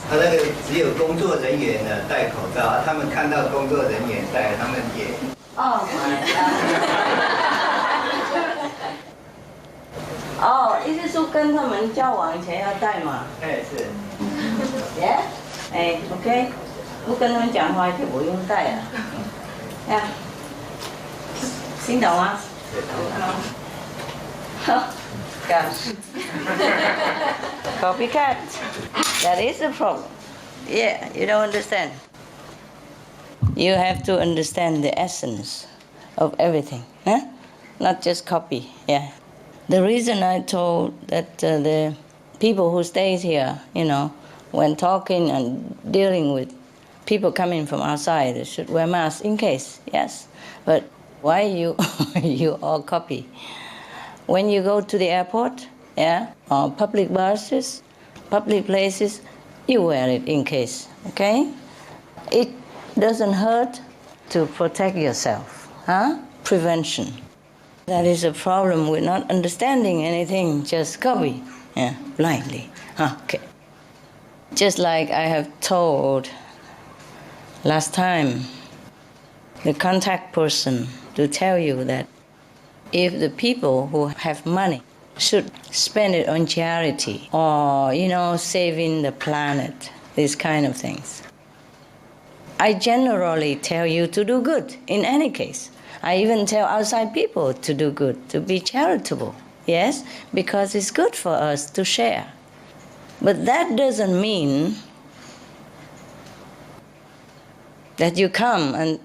他那个只有工作人员呢戴口罩，他们看到工作人员戴，他们也。Oh my god！ 哦，意思说跟他们交往前要戴嘛？哎是。耶，哎 ，OK， 不跟他们讲话就不用戴了。呀，听懂吗？好，Gosh. Copycat. That is a problem. Yeah, you don't understand. You have to understand the essence of everything, huh? Not just copy. Yeah. The reason I told that the people who stays here, when talking and dealing with people coming from outside, they should wear masks in case, yes. But why you you all copy? When you go to the airport, or public buses, public places, you wear it in case, okay? It doesn't hurt to protect yourself, huh? Prevention. That is a problem with not understanding anything, just copy, blindly. Okay. Just like I have told last time, the contact person to tell you that if the people who have money should spend it on charity or, saving the planet, these kind of things. I generally tell you to do good in any case. I even tell outside people to do good, to be charitable, yes, because it's good for us to share. But that doesn't mean that you come and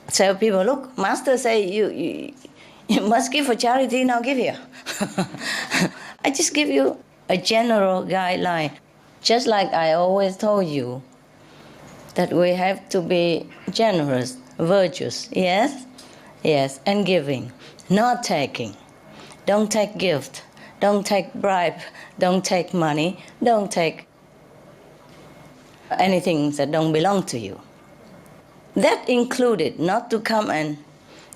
tell people, look, Master say you must give for charity, now give here. I just give you a general guideline. Just like I always told you that we have to be generous, virtuous, yes? Yes, and giving, not taking. Don't take gift, don't take bribe, don't take money, don't take anything that don't belong to you. That included not to come and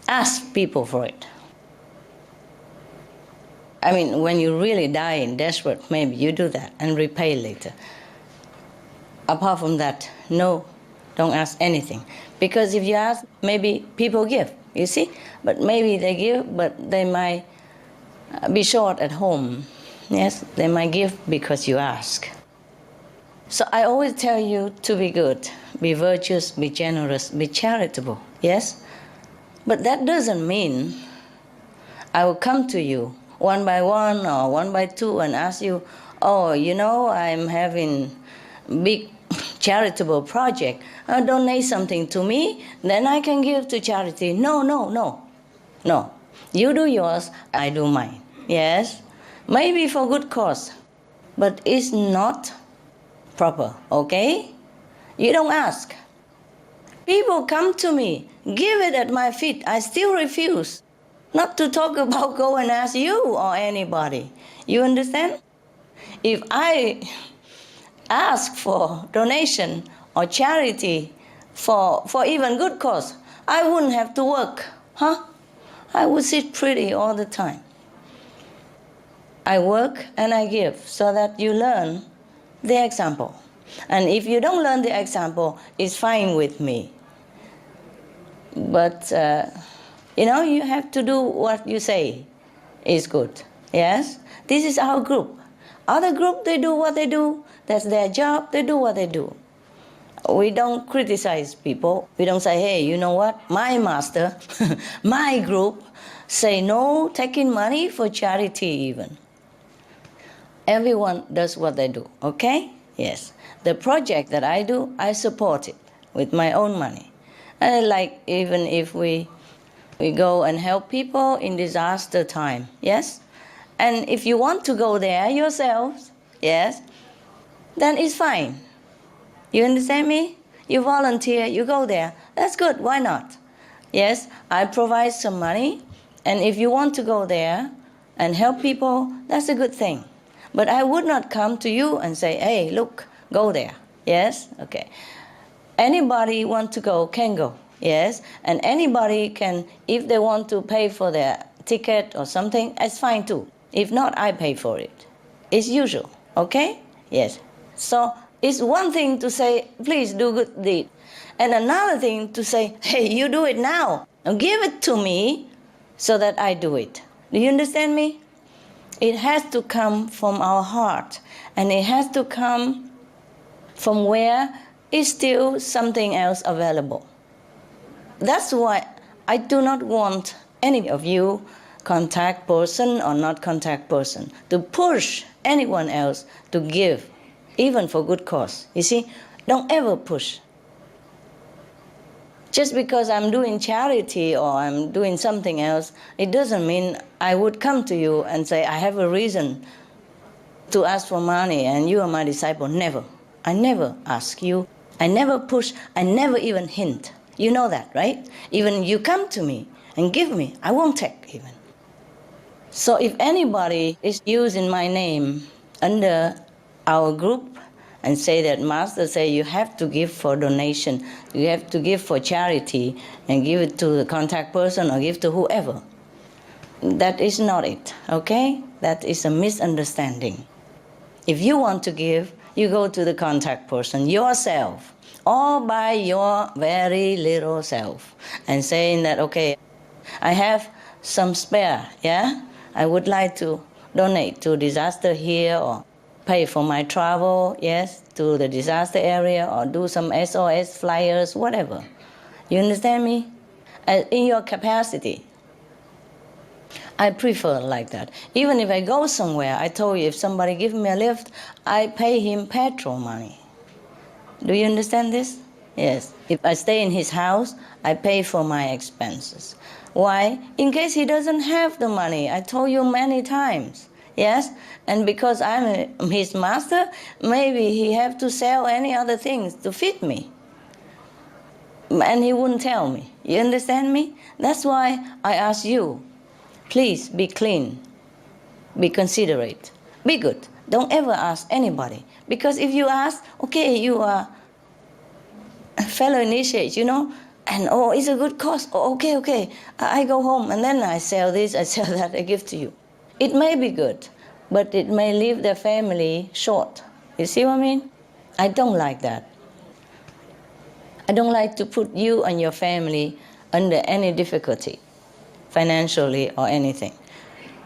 ask people for it. I mean, when you really die in desperate, maybe you do that and repay later. Apart from that, no, don't ask anything. Because if you ask, maybe people give, you see? But maybe they give, but they might be short at home. Yes, they might give because you ask. So I always tell you to be good, be virtuous, be generous, be charitable, yes? But that doesn't mean I will come to you one by one or one by two and ask you, oh, I'm having big charitable project. Donate something to me, then I can give to charity. No. You do yours, I do mine. Yes, maybe for good cause, but it's not proper, okay? You don't ask. People come to me, give it at my feet, I still refuse. Not to talk about go and ask you or anybody. You understand? If I ask for donation or charity for even good cause, I wouldn't have to work, huh? I would sit pretty all the time. I work and I give so that you learn the example. And if you don't learn the example, it's fine with me. But, you have to do what you say is good. Yes? This is our group. Other group, they do what they do. That's their job. They do what they do. We don't criticize people. We don't say, hey, you know what? My master, my group, say no taking money for charity even. Everyone does what they do, okay? Yes. The project that I do, I support it with my own money. And like even if we go and help people in disaster time, yes? And if you want to go there yourselves, yes, then it's fine. You understand me? You volunteer, you go there. That's good, why not? Yes, I provide some money, and if you want to go there and help people, that's a good thing. But I would not come to you and say, hey, look, go there. Yes? Okay. Anybody want to go can go. Yes? And anybody can, if they want to pay for their ticket or something, it's fine too. If not, I pay for it. It's usual. Okay? Yes. So It's one thing to say, please do good deed. And another thing to say, hey, you do it now. Now give it to me so that I do it. Do you understand me? It has to come from our heart. And it has to come from where is still something else available. That's why I do not want any of you, contact person or not contact person, to push anyone else to give, even for good cause. You see, don't ever push. Just because I'm doing charity or I'm doing something else, it doesn't mean I would come to you and say, I have a reason to ask for money and you are my disciple. Never. I never ask you. I never push. I never even hint. You know that, right? Even you come to me and give me, I won't take even. So if anybody is using my name under our group and say that Master say you have to give for donation, you have to give for charity and give it to the contact person or give to whoever, that is not it, okay? That is a misunderstanding. If you want to give, you go to the contact person yourself, all by your very little self, and saying that, okay, I have some spare, yeah? I would like to donate to disaster here or pay for my travel, yes, to the disaster area or do some SOS flyers, whatever. You understand me? In your capacity. I prefer like that. Even if I go somewhere, I told you if somebody gives me a lift, I pay him petrol money. Do you understand this? Yes. If I stay in his house, I pay for my expenses. Why? In case he doesn't have the money. I told you many times. Yes? And because I'm his master, maybe he have to sell any other things to feed me. And he wouldn't tell me. You understand me? That's why I ask you, please be clean, be considerate, be good. Don't ever ask anybody. Because if you ask, okay, you are a fellow initiate, you know, and oh, it's a good cause. Oh, okay, I go home and then I sell this, I sell that, I give to you. It may be good, but it may leave their family short. You see what I mean? I don't like that. I don't like to put you and your family under any difficulty, financially or anything.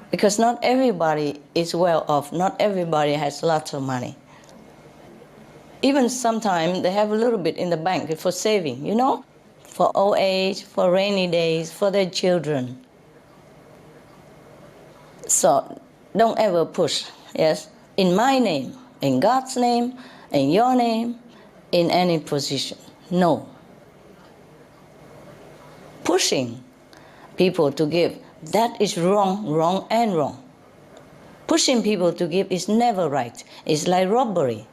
Because not everybody is well off, not everybody has lots of money. Even sometimes they have a little bit in the bank for saving, you know, for old age, for rainy days, for their children. So don't ever push, yes, in my name, in God's name, in your name, in any position. No. Pushing people to give, that is wrong and wrong. Pushing people to give is never right. It's like robbery,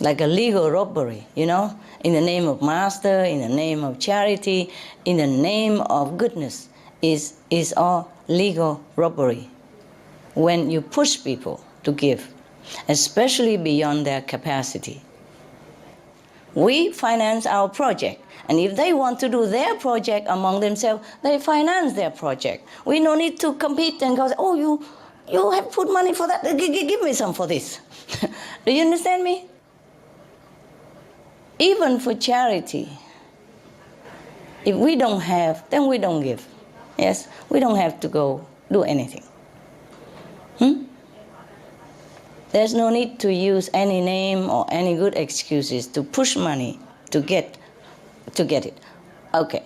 like a legal robbery, you know, in the name of master, in the name of charity, in the name of goodness, is all legal robbery. When you push people to give, especially beyond their capacity. We finance our project, and if they want to do their project among themselves, they finance their project. We no need to compete and go, oh, you have put money for that, give me some for this. Do you understand me? Even for charity, if we don't have, then we don't give. Yes, we don't have to go do anything. There's no need to use any name or any good excuses to push money to get it. Okay.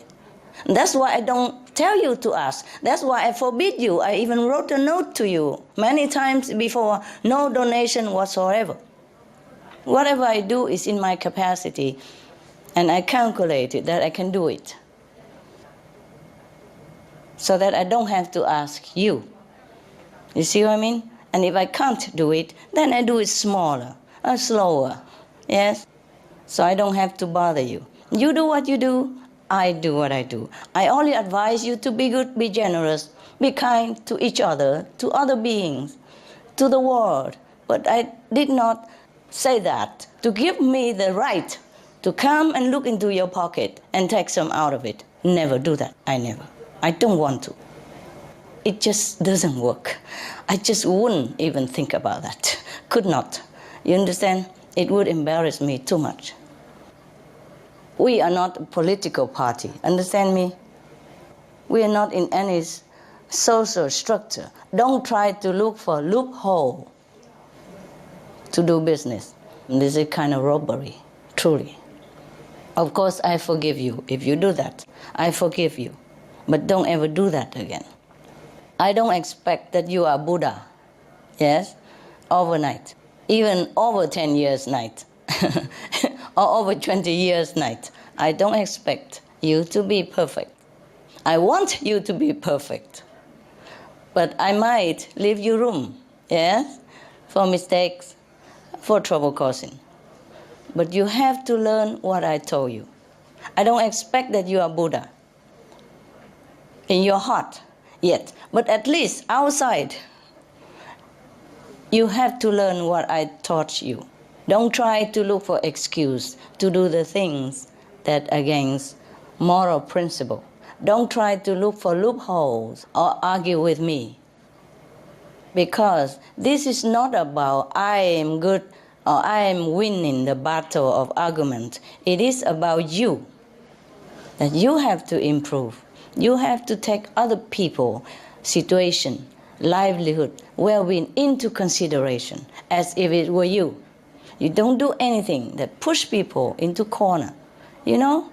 That's why I don't tell you to ask. That's why I forbid you. I even wrote a note to you many times before, no donation whatsoever. Whatever I do is in my capacity, and I calculated that I can do it. So that I don't have to ask you. You see what I mean? And if I can't do it, then I do it smaller or slower. Yes? So I don't have to bother you. You do what you do, I do what I do. I only advise you to be good, be generous, be kind to each other, to other beings, to the world. But I did not say that to give me the right to come and look into your pocket and take some out of it. Never do that. I never. I don't want to. It just doesn't work. I just wouldn't even think about that. Could not. You understand? It would embarrass me too much. We are not a political party, understand me? We are not in any social structure. Don't try to look for a loophole to do business. This is kind of robbery, truly. Of course, I forgive you if you do that. I forgive you. But don't ever do that again. I don't expect that you are Buddha, yes, overnight. Even over 10 years night, or over 20 years night. I don't expect you to be perfect. I want you to be perfect. But I might leave you room, yes, for mistakes, for trouble causing. But you have to learn what I told you. I don't expect that you are Buddha in your heart yet, but at least outside, you have to learn what I taught you. Don't try to look for excuse to do the things that against moral principle. Don't try to look for loopholes or argue with me. Because this is not about I am good or I am winning the battle of argument. It is about you. That you have to improve. You have to take other people's situation, livelihood, well-being into consideration as if it were you. You don't do anything that push people into corner. You know,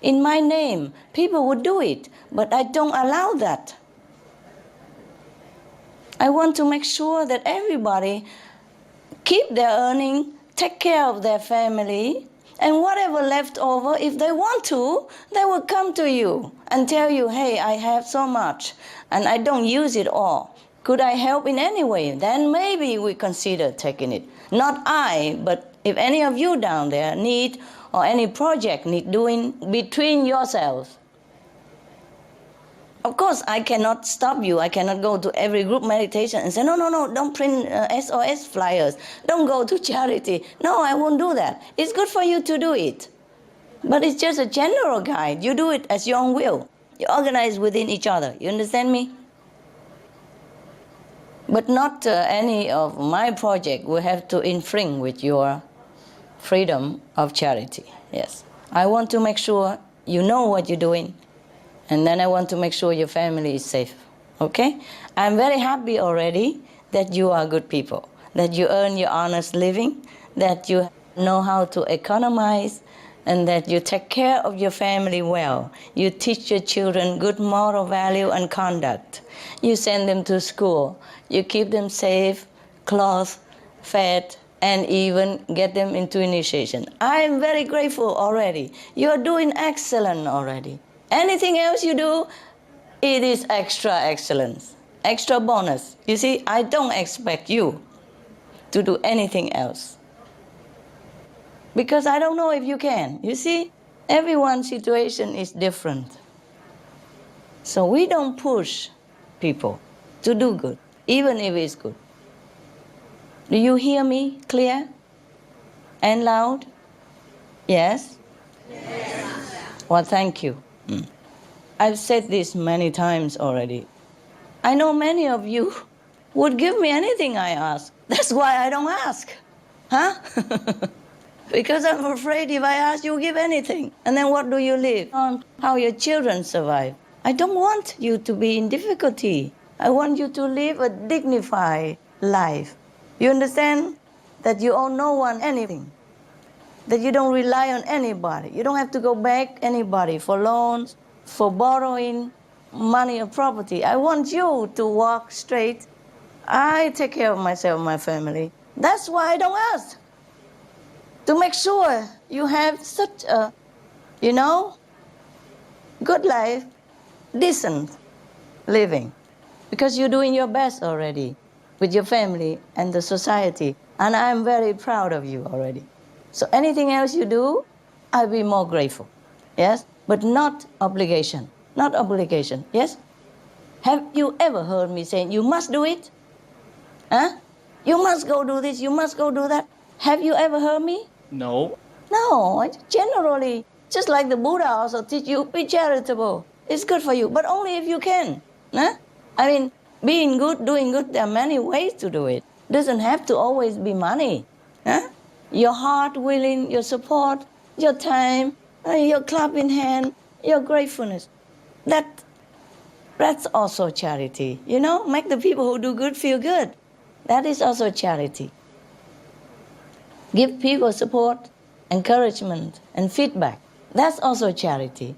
in my name, people would do it, but I don't allow that. I want to make sure that everybody keep their earning, take care of their family, and whatever left over, if they want to, they will come to you and tell you, hey, I have so much, and I don't use it all. Could I help in any way? Then maybe we consider taking it. Not I, but if any of you down there need, or any project need doing between yourselves. Of course, I cannot stop you. I cannot go to every group meditation and say, no, don't print SOS flyers. Don't go to charity. No, I won't do that. It's good for you to do it. But it's just a general guide. You do it as your own will. You organize within each other. You understand me? But not any of my project will have to infringe with your freedom of charity. Yes. I want to make sure you know what you're doing. And then I want to make sure your family is safe. Okay? I'm very happy already that you are good people, that you earn your honest living, that you know how to economize, and that you take care of your family well. You teach your children good moral value and conduct. You send them to school. You keep them safe, clothed, fed, and even get them into initiation. I am very grateful already. You're doing excellent already. Anything else you do, it is extra excellence, extra bonus. You see, I don't expect you to do anything else. Because I don't know if you can. You see, everyone's situation is different. So we don't push people to do good, even if it's good. Do you hear me clear and loud? Yes? Yes. Well, thank you. I've said this many times already. I know many of you would give me anything I ask. That's why I don't ask. Huh? Because I'm afraid if I ask, you give anything. And then what do you live on? How your children survive. I don't want you to be in difficulty. I want you to live a dignified life. You understand? That you owe no one anything. That you don't rely on anybody. You don't have to go back anybody for loans, for borrowing money or property. I want you to walk straight. I take care of myself and my family. That's why I don't ask. To make sure you have such a, good life, decent living. Because you're doing your best already with your family and the society. And I'm very proud of you already. So anything else you do, I'll be more grateful. Yes? But not obligation. Not obligation. Yes? Have you ever heard me saying, you must do it? Huh? You must go do this, you must go do that. Have you ever heard me? No. No, generally, just like the Buddha also teach you, be charitable. It's good for you, but only if you can. Huh? I mean, being good, doing good, there are many ways to do it. Doesn't have to always be money. Huh? your heart willing, your support, your time, your clap in hand, your gratefulness. That's also charity. Make the people who do good feel good. That is also charity. Give people support, encouragement, and feedback. That's also charity.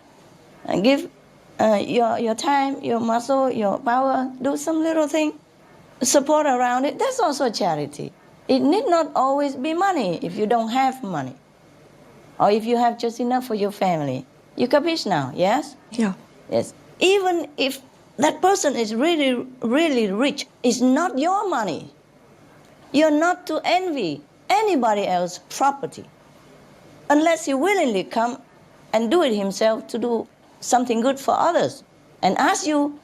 And give your time, your muscle, your power, do some little thing, support around it. That's also charity. It need not always be money if you don't have money. Or if you have just enough for your family. You capiche now, yes? Yeah. Yes. Even if that person is really, really rich, it's not your money. You're not to envy anybody else's property. Unless he willingly come and do it himself to do something good for others and ask you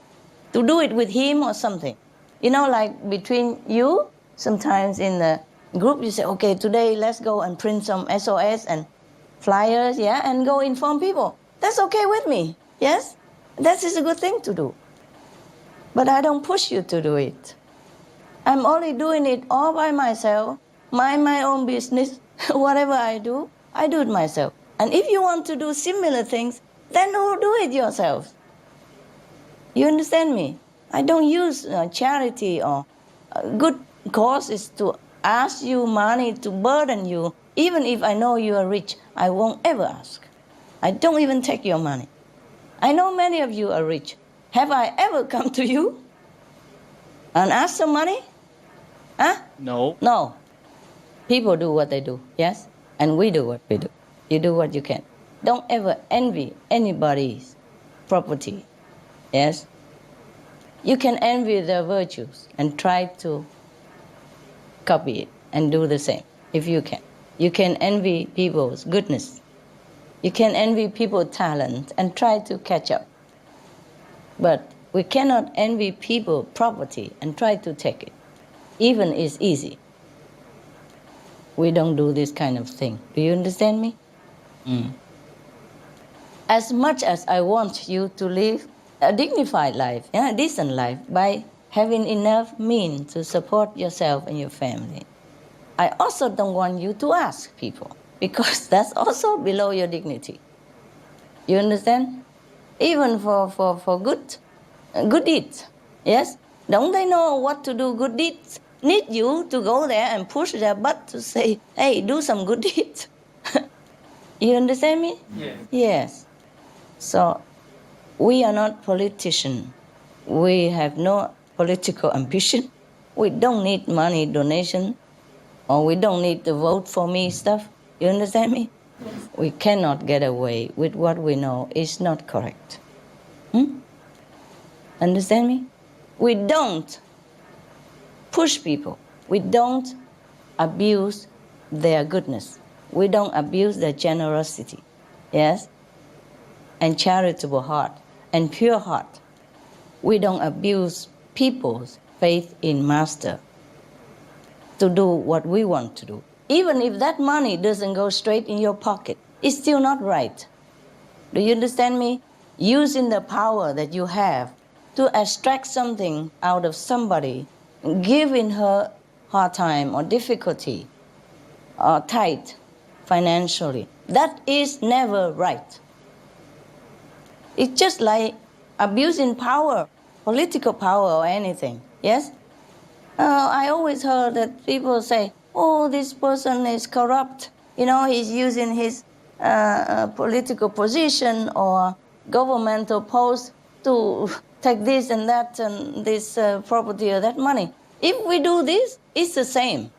to do it with him or something. Like between you, sometimes in the group you say, okay, today let's go and print some SOS and flyers, yeah, and go inform people. That's okay with me, yes? That is a good thing to do. But I don't push you to do it. I'm only doing it all by myself, mind my own business. Whatever I do it myself. And if you want to do similar things, then do it yourself. You understand me? I don't use charity or good causes to ask you money to burden you. Even if I know you are rich, I won't ever ask. I don't even take your money. I know many of you are rich. Have I ever come to you and asked some money? Huh? No. No. People do what they do, yes? And we do what we do. You do what you can. Don't ever envy anybody's property, yes? You can envy their virtues and try to copy it and do the same, if you can. You can envy people's goodness. You can envy people's talent and try to catch up. But we cannot envy people's property and try to take it. Even it's easy. We don't do this kind of thing. Do you understand me? As much as I want you to live a dignified life, a decent life, by having enough means to support yourself and your family, I also don't want you to ask people, because that's also below your dignity. You understand? Even for good deeds, yes? Don't they know what to do good deeds? Need you to go there and push their butt to say, hey, do some good deeds. You understand me? Yes. Yes. So we are not politicians. We have no political ambition. We don't need money donation, or we don't need the vote for me stuff. You understand me? Yes. We cannot get away with what we know is not correct. Understand me? We don't push people. We don't abuse their goodness. We don't abuse their generosity. Yes? And charitable heart and pure heart. We don't abuse people's faith in Master to do what we want to do. Even if that money doesn't go straight in your pocket, it's still not right. Do you understand me? Using the power that you have to extract something out of somebody, giving her hard time or difficulty or tight financially, that is never right. It's just like abusing power, political power or anything, yes? I always heard that people say, oh, this person is corrupt. He's using his political position or governmental post to take this and that and this property or that money. If we do this, it's the same.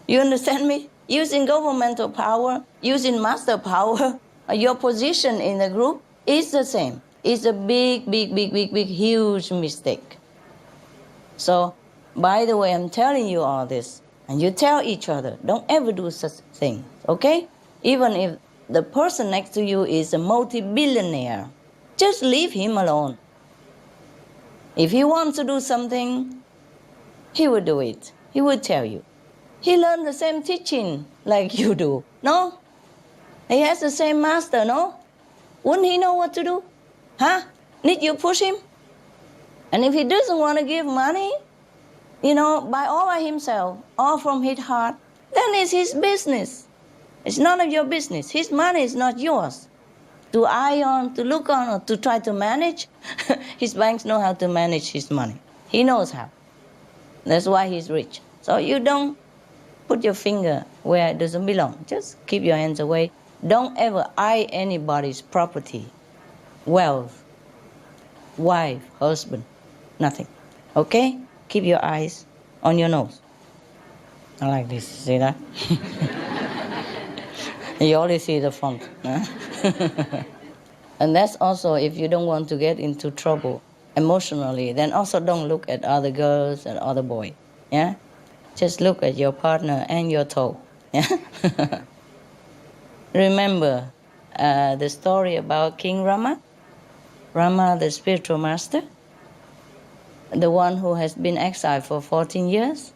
You understand me? Using governmental power, using master power, your position in the group is the same. It's a big, huge mistake. So, by the way, I'm telling you all this, and you tell each other, don't ever do such things, okay? Even if the person next to you is a multi-billionaire, just leave him alone. If he wants to do something, he will do it. He will tell you. He learned the same teaching like you do, no? He has the same master, no? Wouldn't he know what to do? Huh? Need you push him? And if he doesn't want to give money, by all by himself, all from his heart, then it's his business. It's none of your business. His money is not yours. To eye on, to look on, or to try to manage. His banks know how to manage his money. He knows how. That's why he's rich. So you don't put your finger where it doesn't belong. Just keep your hands away. Don't ever eye anybody's property, wealth, wife, husband, nothing. Okay? Keep your eyes on your nose. I like this. See that? You only see the front. Huh? And that's also if you don't want to get into trouble emotionally, then also don't look at other girls and other boys. Yeah? Just look at your partner and your toe. Yeah? Remember the story about King Rama? Rama, the spiritual master? The one who has been exiled for 14 years?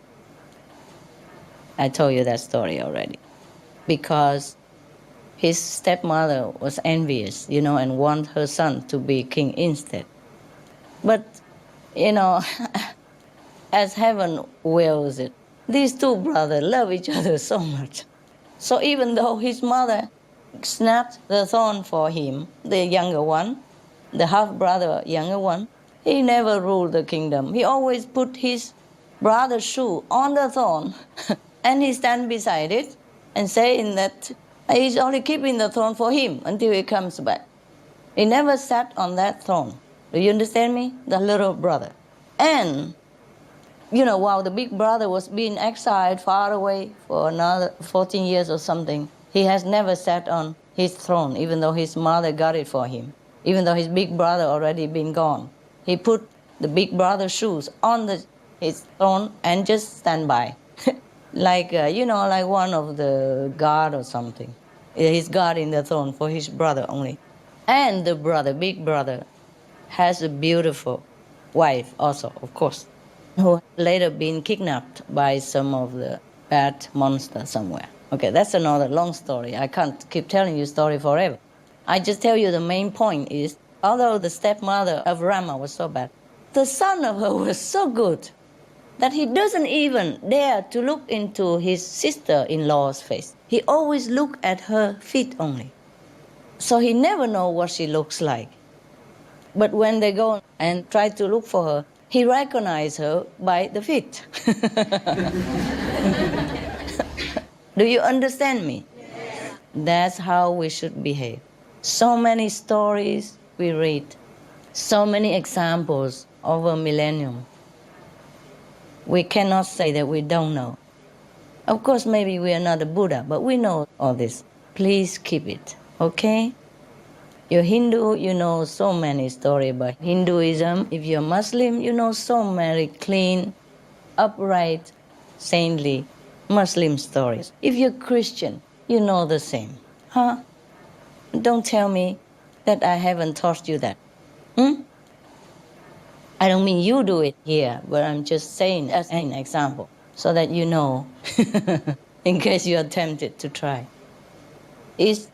I told you that story already. Because his stepmother was envious, and wanted her son to be king instead. But, as heaven wills it, these two brothers love each other so much. So even though his mother snapped the throne for him, the younger one, the half-brother younger one, he never ruled the kingdom. He always put his brother's shoe on the throne and he stand beside it and saying that he's only keeping the throne for him until he comes back. He never sat on that throne. Do you understand me? The little brother. And, while the big brother was being exiled far away for another 14 years or something, he has never sat on his throne, even though his mother got it for him. Even though his big brother already been gone. He put the big brother's shoes on his throne and just stand by. like one of the guard or something. He's guarding the throne for his brother only. And the brother, big brother, has a beautiful wife also, of course, who later been kidnapped by some of the bad monsters somewhere. Okay, that's another long story. I can't keep telling you story forever. I just tell you the main point is, although the stepmother of Rama was so bad, the son of her was so good that he doesn't even dare to look into his sister-in-law's face. He always look at her feet only. So he never know what she looks like. But when they go and try to look for her, he recognize her by the feet. Do you understand me? Yes. That's how we should behave. So many stories we read, so many examples over millennium. We cannot say that we don't know. Of course, maybe we are not a Buddha, but we know all this. Please keep it, okay? You're Hindu, you know so many stories about Hinduism. If you're Muslim, you know so many clean, upright, saintly Muslim stories. If you're Christian, you know the same. Huh? Don't tell me that I haven't taught you that. I don't mean you do it here, but I'm just saying as an example so that you know in case you are tempted to try. It's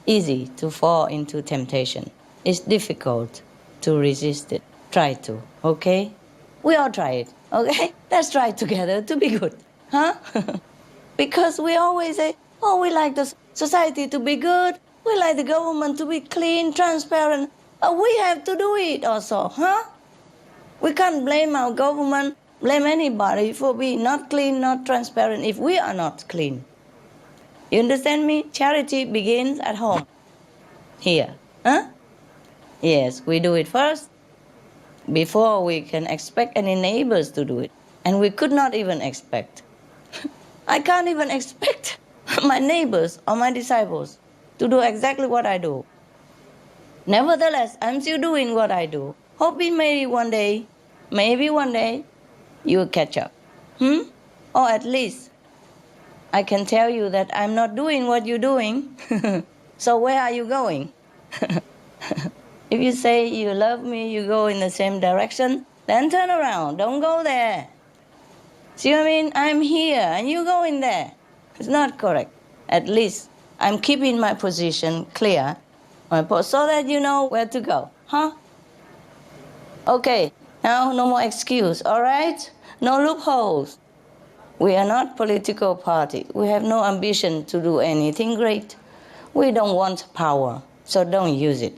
easy to fall into temptation. It's difficult to resist it. Try to, okay? We all try it, okay? Let's try together to be good, huh? Because we always say, oh, we like the society to be good. We like the government to be clean, transparent. We have to do it also, huh? We can't blame our government, blame anybody for being not clean, not transparent if we are not clean. You understand me? Charity begins at home. Here. Huh? Yes, we do it first before we can expect any neighbors to do it. And we could not even expect. I can't even expect my neighbors or my disciples to do exactly what I do. Nevertheless, I'm still doing what I do. Hoping maybe one day, you'll catch up. Or at least I can tell you that I'm not doing what you're doing. So where are you going? If you say you love me, you go in the same direction, then turn around. Don't go there. See what I mean? I'm here and you go in there. It's not correct. At least I'm keeping my position clear so that you know where to go. Huh? Okay, now no more excuse, all right? No loopholes. We are not political party. We have no ambition to do anything great. We don't want power, so don't use it.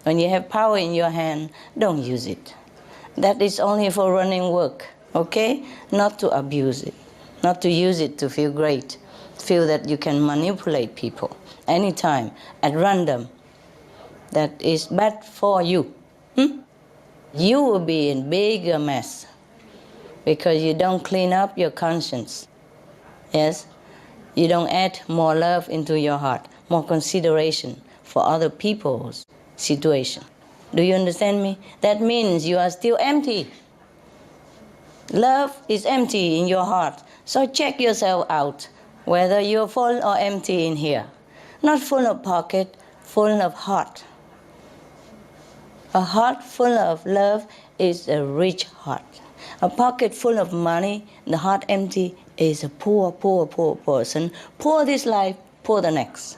When you have power in your hand, don't use it. That is only for running work, okay? Not to abuse it, not to use it to feel great, feel that you can manipulate people anytime, at random. That is bad for you. You will be in bigger mess because you don't clean up your conscience. Yes? You don't add more love into your heart, more consideration for other people's situation. Do you understand me? That means you are still empty. Love is empty in your heart. So check yourself out, whether you're full or empty in here. Not full of pocket, full of heart. A heart full of love is a rich heart. A pocket full of money, the heart empty, is a poor person. Poor this life, poor the next.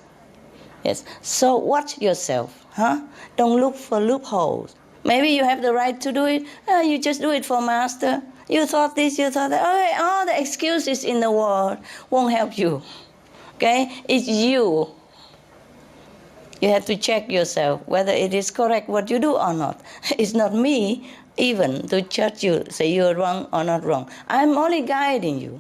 Yes. So watch yourself, huh? Don't look for loopholes. Maybe you have the right to do it. You just do it for master. You thought this, you thought that. Okay, all the excuses in the world won't help you. Okay? It's you. You have to check yourself whether it is correct what you do or not. It's not me even to judge you, say you're wrong or not wrong. I'm only guiding you.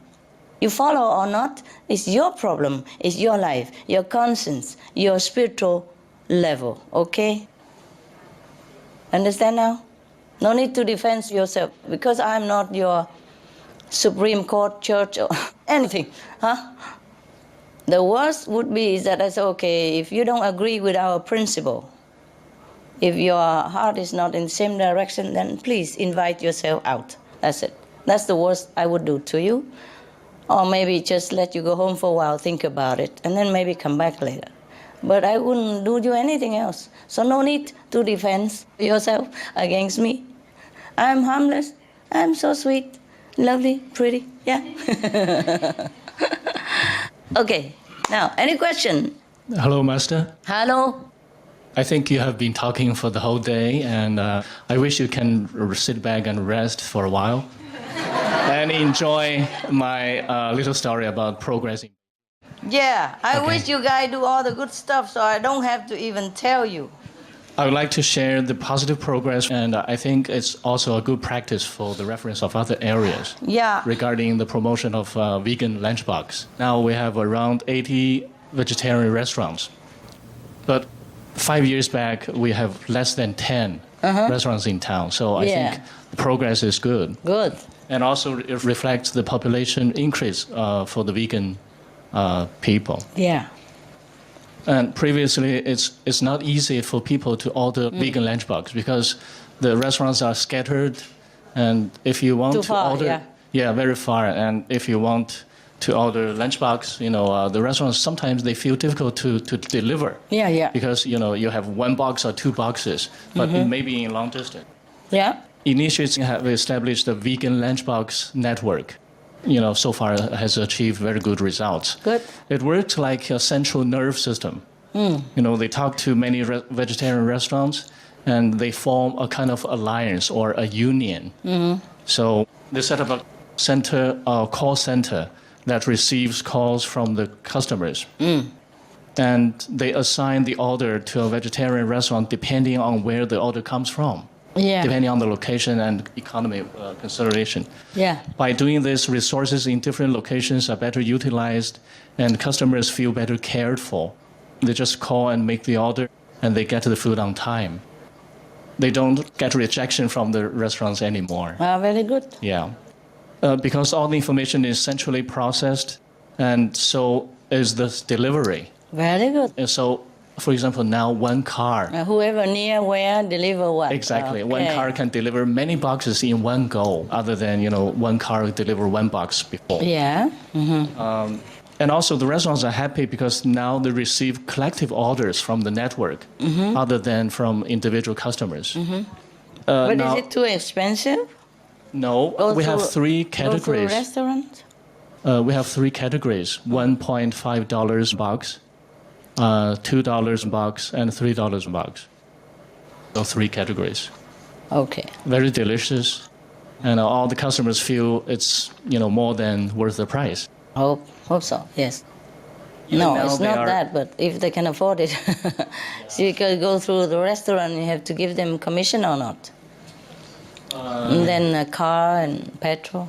You follow or not, it's your problem, it's your life, your conscience, your spiritual level, okay? Understand now? No need to defend yourself because I'm not your Supreme Court, church, or anything, huh? The worst would be that I say, okay, if you don't agree with our principle, if your heart is not in the same direction, then please invite yourself out. That's it. That's the worst I would do to you. Or maybe just let you go home for a while, think about it, and then maybe come back later. But I wouldn't do you anything else. So no need to defend yourself against me. I'm harmless. I'm so sweet, lovely, pretty. Yeah. Okay. Now, any question? Hello, Master. Hello. I think you have been talking for the whole day, and I wish you can sit back and rest for a while and enjoy my little story about progressing. Yeah, I Okay. wish you guys do all the good stuff so I don't have to even tell you. I would like to share the positive progress, and I think it's also a good practice for the reference of other areas Yeah. regarding the promotion of vegan lunchbox. Now we have around 80 vegetarian restaurants, but 5 years back we have less than 10 restaurants in town. So I Yeah. think the progress is good. Good. And also it reflects the population increase for the vegan people. Yeah. And previously, it's not easy for people to order vegan lunchbox because the restaurants are scattered, and if you want Too to far, order, very far, and if you want to order lunchbox, the restaurants sometimes they feel difficult to deliver. Yeah, yeah. Because you have one box or two boxes, but maybe in long distance. Yeah. Initiatives have established a vegan lunchbox network. So far has achieved very good results. Good. It works like a central nerve system. They talk to many vegetarian restaurants, and they form a kind of alliance or a union. So they set up a call center that receives calls from the customers. And they assign the order to a vegetarian restaurant depending on where the order comes from. Yeah. Depending on the location and economy consideration. Yeah. By doing this, resources in different locations are better utilized and customers feel better cared for. They just call and make the order and they get the food on time. They don't get rejection from the restaurants anymore. Very good. Yeah. Because all the information is centrally processed and so is the delivery. Very good. And so, for example, now one car. Whoever near where deliver what. Exactly. Okay. One car can deliver many boxes in one go, other than, one car deliver one box before. Yeah. And also the restaurants are happy because now they receive collective orders from the network, other than from individual customers. But now, is it too expensive? No, we have three categories. Go to a restaurant? We have three categories, $1.5 box, $2 box, and $3 box. So three categories. Okay. Very delicious and all the customers feel it's more than worth the price. Hope so. Yes. Even No, now it's they not are- that, but if they can afford it. So you can go through the restaurant, you have to give them commission or not? And then a car and petrol?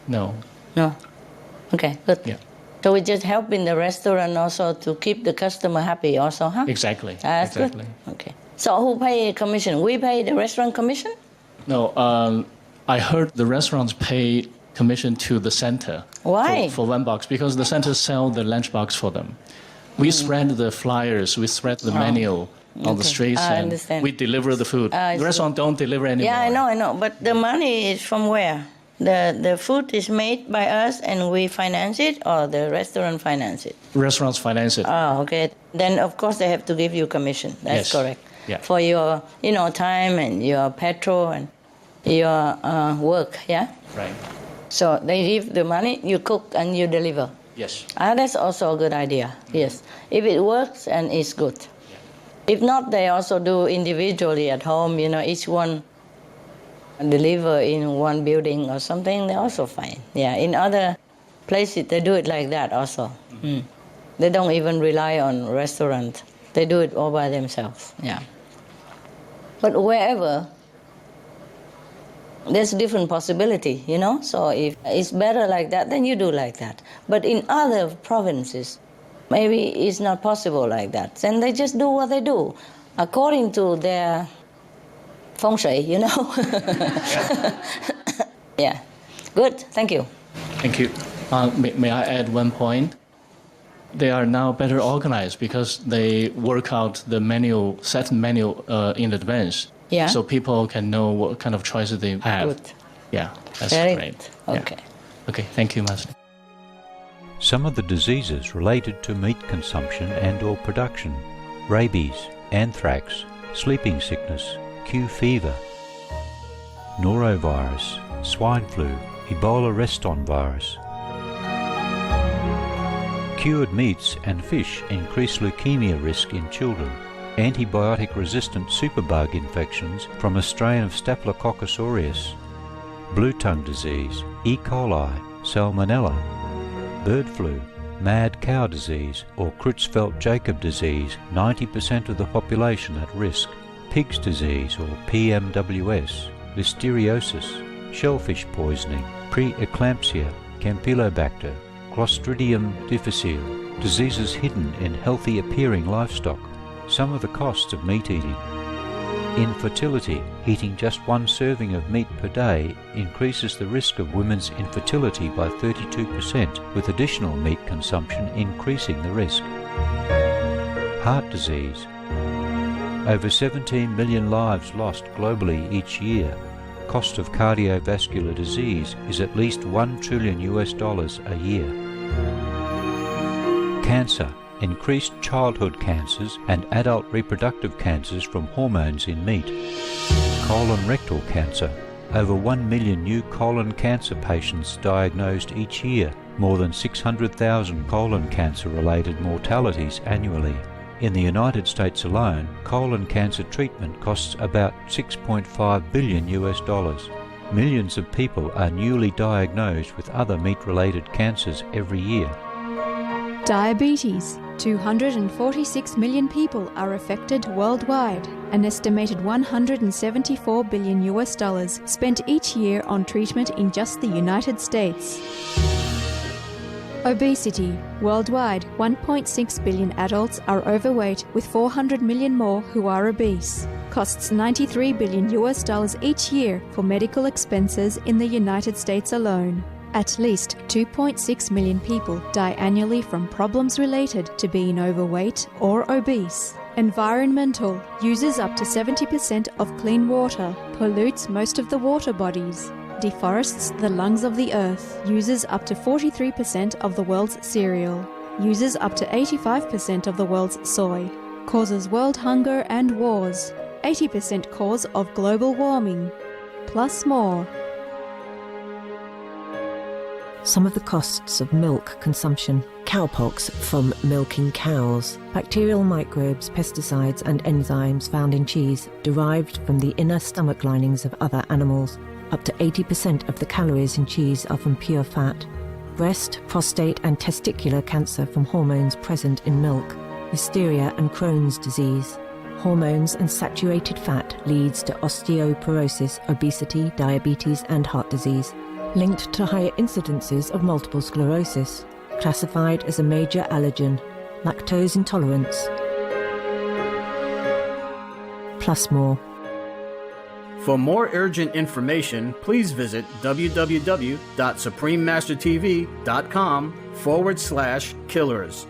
No. No? Okay, good. Yeah. So we just help in the restaurant also to keep the customer happy also, huh? Exactly. That's exactly. good. Okay. So who pay commission? We pay the restaurant commission? No, I heard the restaurants pay commission to the center. Why? For $1 because the center sell the lunchbox for them. We spread the flyers, we spread the menu on the Okay. streets, I and understand. we deliver the food. I The see. restaurant don't deliver anymore. Yeah, I know. But the money is from where? The food is made by us and we finance it, or the restaurant finance it? Restaurants finance it. Oh, okay. Then of course they have to give you commission. That's Yes. correct. Yeah. For your, time and your petrol and your work. Yeah. Right. So they give the money, you cook and you deliver. Yes. That's also a good idea. Yes. If it works and it's good. If not, they also do individually at home. Each one deliver in one building or something. They're also fine. Yeah. In other places they do it like that also. They don't even rely on restaurant. They do it all by themselves. Yeah. But wherever there's a different possibility, So if it's better like that, then you do like that. But in other provinces, maybe it's not possible like that. Then they just do what they do, according to their feng shui, Yeah. Good. Thank you. Thank you. May I add one point? They are now better organized because they work out the set menu in advance. Yeah. So people can know what kind of choices they have. Good. Yeah, that's Very great. good. Yeah. Okay. Okay, thank you, Master. Some of the diseases related to meat consumption and or production: rabies, anthrax, sleeping sickness, Q fever, norovirus, swine flu, Ebola reston virus. Cured meats and fish increase leukemia risk in children. Antibiotic-resistant superbug infections from a strain of Staphylococcus aureus, blue tongue disease, E. coli, salmonella, bird flu, mad cow disease or Creutzfeldt-Jakob disease, 90% of the population at risk, pig's disease or PMWS, listeriosis, shellfish poisoning, preeclampsia, Campylobacter, Clostridium difficile, diseases hidden in healthy-appearing livestock. Some of the costs of meat eating. Infertility. Eating just one serving of meat per day increases the risk of women's infertility by 32%, with additional meat consumption increasing the risk. Heart disease. Over 17 million lives lost globally each year. Cost of cardiovascular disease is at least $1 trillion a year. Cancer. Increased childhood cancers and adult reproductive cancers from hormones in meat. Colon rectal cancer. Over 1 million new colon cancer patients diagnosed each year, more than 600,000 colon cancer-related mortalities annually. In the United States alone, colon cancer treatment costs about $6.5 billion. Millions of people are newly diagnosed with other meat-related cancers every year. Diabetes. 246 million people are affected worldwide. An estimated $174 billion spent each year on treatment in just the United States. Obesity. Worldwide, 1.6 billion adults are overweight, with 400 million more who are obese. Costs $93 billion each year for medical expenses in the United States alone. At least 2.6 million people die annually from problems related to being overweight or obese. Environmental. Uses up to 70% of clean water. Pollutes most of the water bodies. Deforests the lungs of the earth. Uses up to 43% of the world's cereal. Uses up to 85% of the world's soy. Causes world hunger and wars. 80% cause of global warming. Plus more. Some of the costs of milk consumption: cowpox from milking cows, bacterial microbes, pesticides and enzymes found in cheese derived from the inner stomach linings of other animals, Up to 80% of the calories in cheese are from pure fat. Breast, prostate and testicular cancer from hormones present in milk. Hysteria and Crohn's disease. Hormones and saturated fat leads to osteoporosis, obesity, diabetes and heart disease, linked to higher incidences of multiple sclerosis, classified as a major allergen, lactose intolerance, plus more. For more urgent information, please visit www.suprememastertv.com/killers.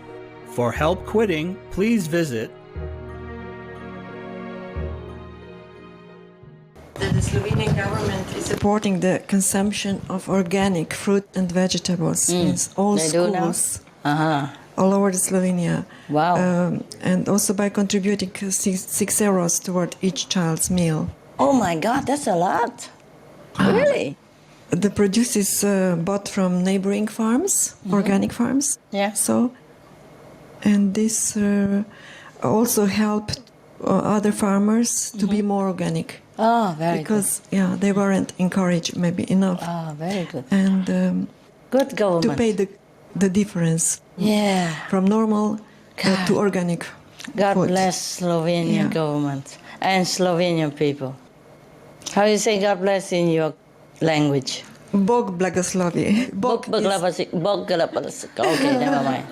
For help quitting, please visit. The Slovenian government is supporting the consumption of organic fruit and vegetables in all schools all over Slovenia. Wow. And also by contributing 6 euros toward each child's meal. Oh my God, that's a lot. Really? The produce is bought from neighboring farms, organic farms. Yeah. So, and this also helped other farmers to be more organic. Oh, very because, they weren't encouraged maybe enough. Oh, very good. And good government. to pay the difference from normal to organic God food. bless Slovenian government and Slovenian people. How you say God bless in your language? Bog blagoslovi. Bog blagoslovi. Okay, never mind.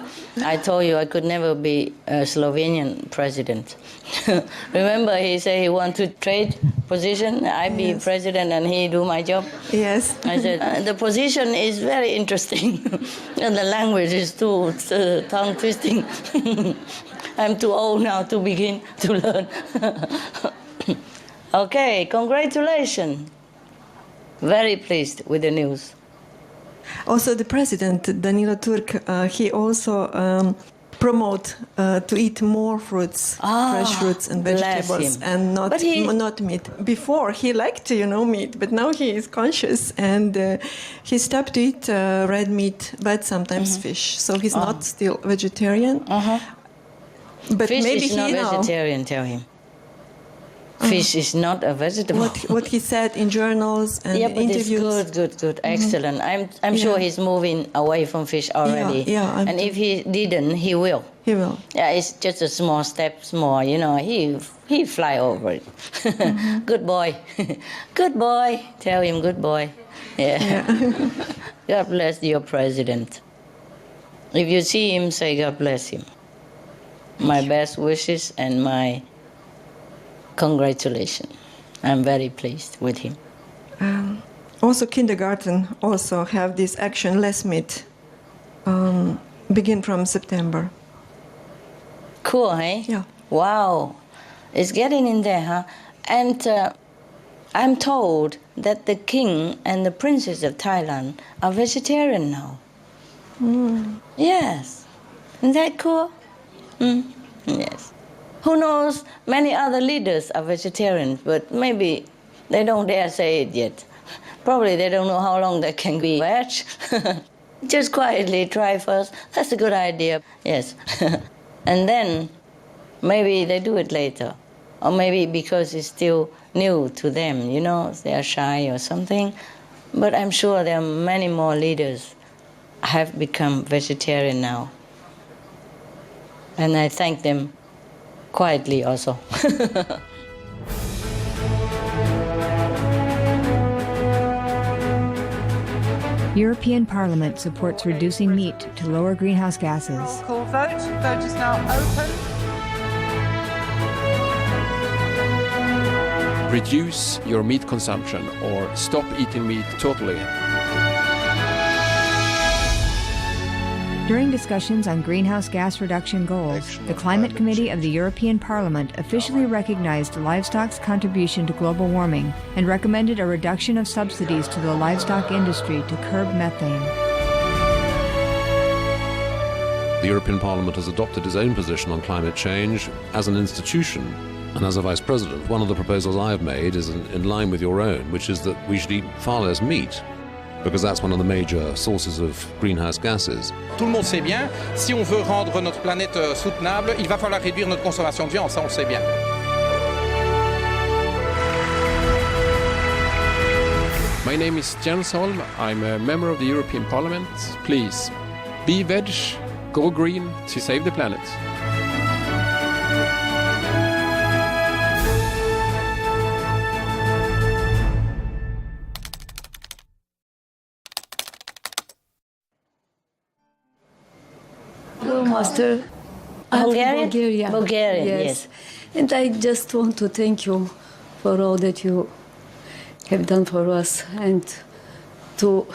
I told you I could never be a Slovenian president. Remember, he said he want to trade position. I be president and he do my job. Yes. I said the position is very interesting, and the language is too tongue twisting. I'm too old now to begin to learn. Okay, congratulations. Very pleased with the news. Also, the president, Danilo Turk, he also promote to eat more fruits, fresh fruits and vegetables, and not meat. Before, he liked, meat, but now he is conscious, and he stopped to eat red meat, but sometimes fish. So he's not still vegetarian. But Fish maybe is not vegetarian, tell him. Fish is not a vegetable. What he said in journals and interviews. It's good, excellent. I'm sure he's moving away from fish already. And if he didn't, he will. He will. Yeah, it's just a small step, he fly over it. Good boy. Good boy. Tell him good boy. Yeah. God bless your president. If you see him, say God bless him. My best wishes and my congratulations. I'm very pleased with him. Also, kindergarten also have this action less meat. Begin from September. Cool, eh? Yeah. Wow. It's getting in there, huh? And I'm told that the king and the princess of Thailand are vegetarian now. Yes. Isn't that cool? Yes. Who knows, many other leaders are vegetarians, but maybe they don't dare say it yet. Probably they don't know how long they can be veg. Just quietly try first. That's a good idea. Yes. And then maybe they do it later. Or maybe because it's still new to them, they are shy or something. But I'm sure there are many more leaders have become vegetarian now. And I thank them quietly also. European Parliament supports reducing meat to lower greenhouse gases. Call vote. Vote is now open. Reduce your meat consumption or stop eating meat totally. During discussions on greenhouse gas reduction goals, the Climate Committee of the European Parliament officially recognized livestock's contribution to global warming and recommended a reduction of subsidies to the livestock industry to curb methane. The European Parliament has adopted its own position on climate change as an institution. And as a Vice President, one of the proposals I have made is in line with your own, which is that we should eat far less meat, because that's one of the major sources of greenhouse gases. Tout le monde sait bien, si on veut rendre notre planète soutenable, il va falloir réduire notre consommation de viande, ça on le sait bien. My name is Jens Holm. I'm a member of the European Parliament. Please, be veg, go green to save the planet. Hello, Master. Bulgarian? Bulgarian, yes. And I just want to thank you for all that you have done for us and to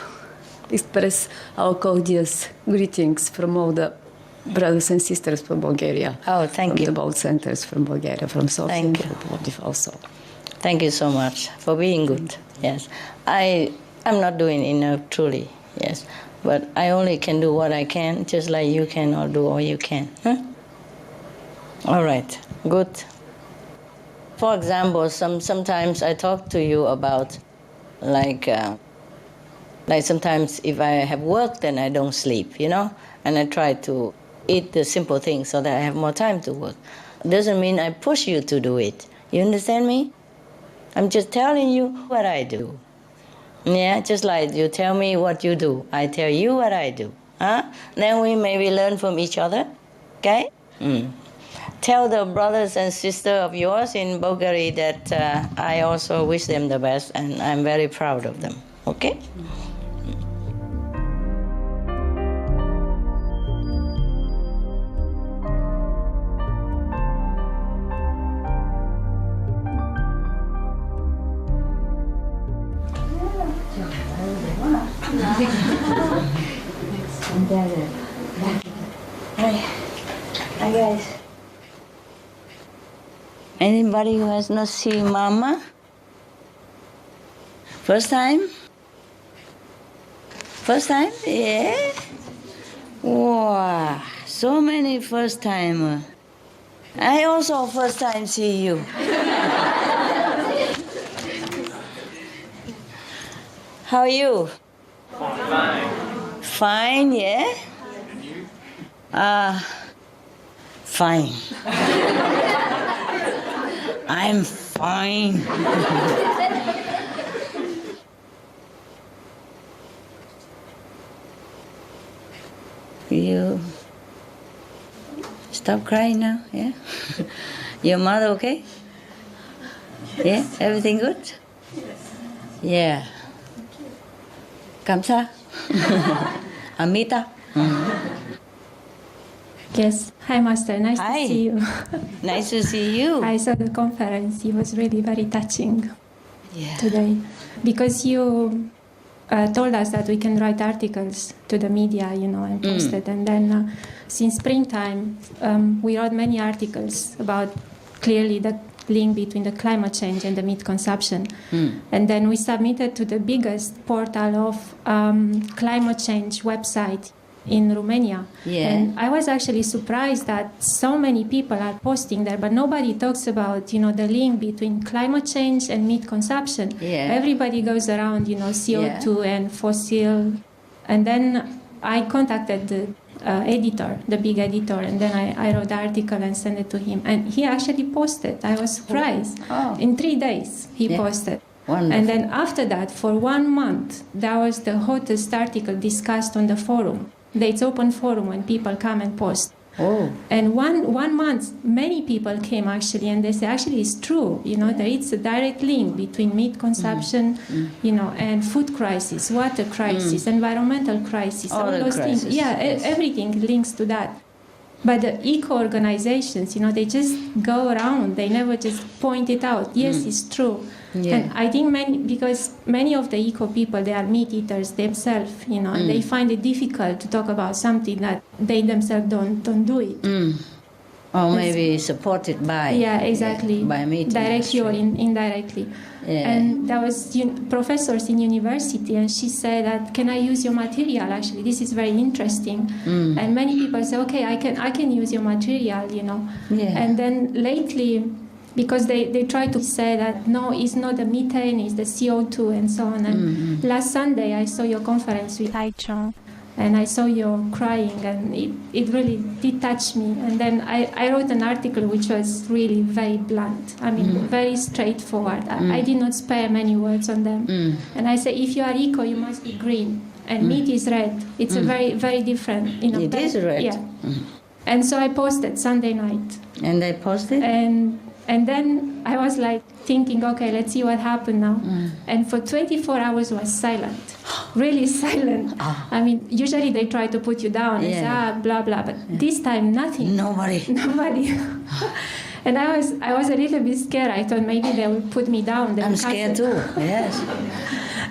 express our cordial greetings from all the brothers and sisters from Bulgaria. Oh, thank you. From the both centers from Bulgaria, from Sofia and Thank you. Plovdiv also. Thank you so much for being good. Yes, I'm not doing enough, truly. Yes, but I only can do what I can, just like you can or do all you can. Huh? All right, good. For example, sometimes I talk to you about, like sometimes if I have work, then I don't sleep, you know, and I try to eat the simple things so that I have more time to work. Doesn't mean I push you to do it. You understand me? I'm just telling you what I do. Yeah, just like you tell me what you do, I tell you what I do. Huh? Then we maybe learn from each other, okay? Tell the brothers and sisters of yours in Bulgaria that I also wish them the best and I'm very proud of them, okay? Hi guys. Anybody who has not seen Mama? First time? First time? Yeah? Wow, so many first timer. I also first time see you. How are you? Fine. Fine, yeah? Fine. I'm fine. You stop crying now, yeah? Your mother okay? Yeah? Everything good? Yeah. Kamsa? Amita? Yes. Hi, Master. Nice Hi. to see you. Nice to see you. I saw the conference. It was really very touching today because you told us that we can write articles to the media, you know, and post it. And then since springtime, we wrote many articles about clearly the link between the climate change and the meat consumption. And then we submitted to the biggest portal of climate change website in Romania. Yeah. And I was actually surprised that so many people are posting there, but nobody talks about, you know, the link between climate change and meat consumption. Yeah. Everybody goes around, you know, CO2 and fossil. And then I contacted the editor, the big editor, and then I wrote the article and sent it to him. And he actually posted. I was surprised. Oh. In 3 days, he posted. Wonderful. And then after that, for 1 month, that was the hottest article discussed on the forum. It's open forum when people come and post. Oh. And one month, many people came actually, and they say, actually, it's true. You know, there is a direct link between meat consumption, you know, and food crisis, water crisis, environmental crisis, all those things. Yeah, everything links to that. But the eco organizations, you know, they just go around. They never just point it out. Yes, it's true. Yeah. And I think because many of the eco people, they are meat eaters themselves, you know, and they find it difficult to talk about something that they themselves don't do it. Or maybe supported by. Yeah, exactly. By meat directly or indirectly. Yeah. And there was professors in university, and she said that, can I use your material? Actually, this is very interesting. And many people say, okay, I can use your material, you know. Yeah. And then lately, because they try to say that, no, it's not the methane, it's the CO2 and so on. And last Sunday, I saw your conference with and I saw you crying, and it really did touch me. And then I wrote an article which was really very blunt. I mean, very straightforward. I did not spare many words on them. And I said, if you are eco, you must be green. And meat is red. It's a very, very different. It is red. Yeah. And so I posted Sunday night. And I posted? And then I was like thinking, okay, let's see what happened now. And for 24 hours was silent, really silent. I mean, usually they try to put you down and say, blah, blah. But this time, nothing. Nobody. And I was a little bit scared. I thought maybe they would put me down. I'm scared too, yes.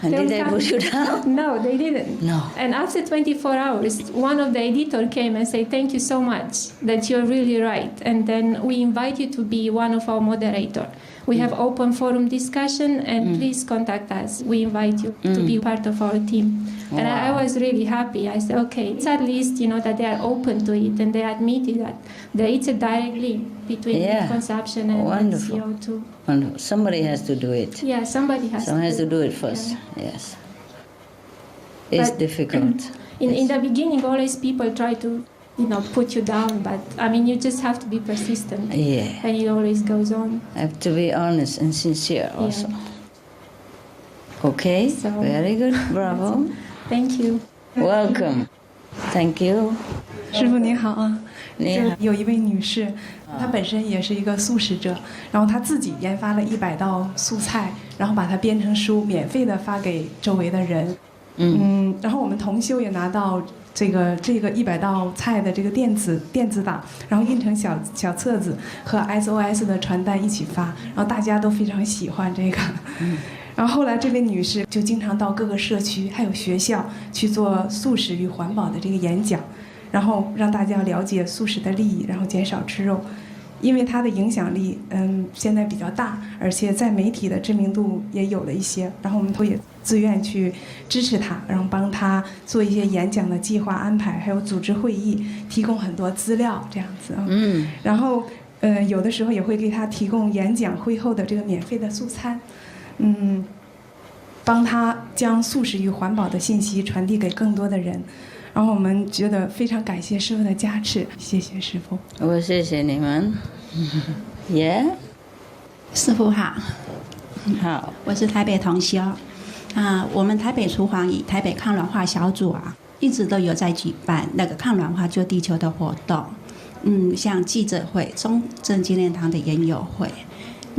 And did they put you down? No, they didn't. No. And after 24 hours, one of the editor came and said, thank you so much, that you're really right. And then we invite you to be one of our moderators. We have open forum discussion, and please contact us. We invite you to be part of our team. And I was really happy. I said, okay, it's at least, that they are open to it, and they admitted that there is a direct link between meat consumption and CO2. Wonderful. Somebody has to do it. Yeah, somebody has to do it first. Yeah. Yes. It's difficult. In the beginning, always people try to, put you down, but I mean, you just have to be persistent. Yeah. And it always goes on. I have to be honest and sincere also. Okay, so, very good. Bravo. Thank you. Welcome. Thank you. 师傅您好啊，你好。有一位女士，她本身也是一个素食者，然后她自己研发了100道素菜，然后把它编成书，免费的发给周围的人。然后我们同修也拿到这个100道菜的这个电子档，然后印成小册子和 SOS 的传单一起发，然后大家都非常喜欢这个。然后后来这位女士就经常到各个社区还有学校去做素食与环保的这个演讲，然后让大家了解素食的利益，然后减少吃肉。因为她的影响力现在比较大，而且在媒体的知名度也有了一些，然后我们都也自愿去支持她，然后帮她做一些演讲的计划安排，还有组织会议，提供很多资料这样子啊。然后有的时候也会给她提供演讲会后的这个免费的素餐。帮他将素食与环保的信息传递给更多的人，然后我们觉得非常感谢师父的加持，谢谢师父。我谢谢你们。耶，师父好。好，我是台北同修我们台北厨房与台北抗暖化小组一直都有在举办那个抗暖化救地球的活动，像记者会、中正纪念堂的研友会。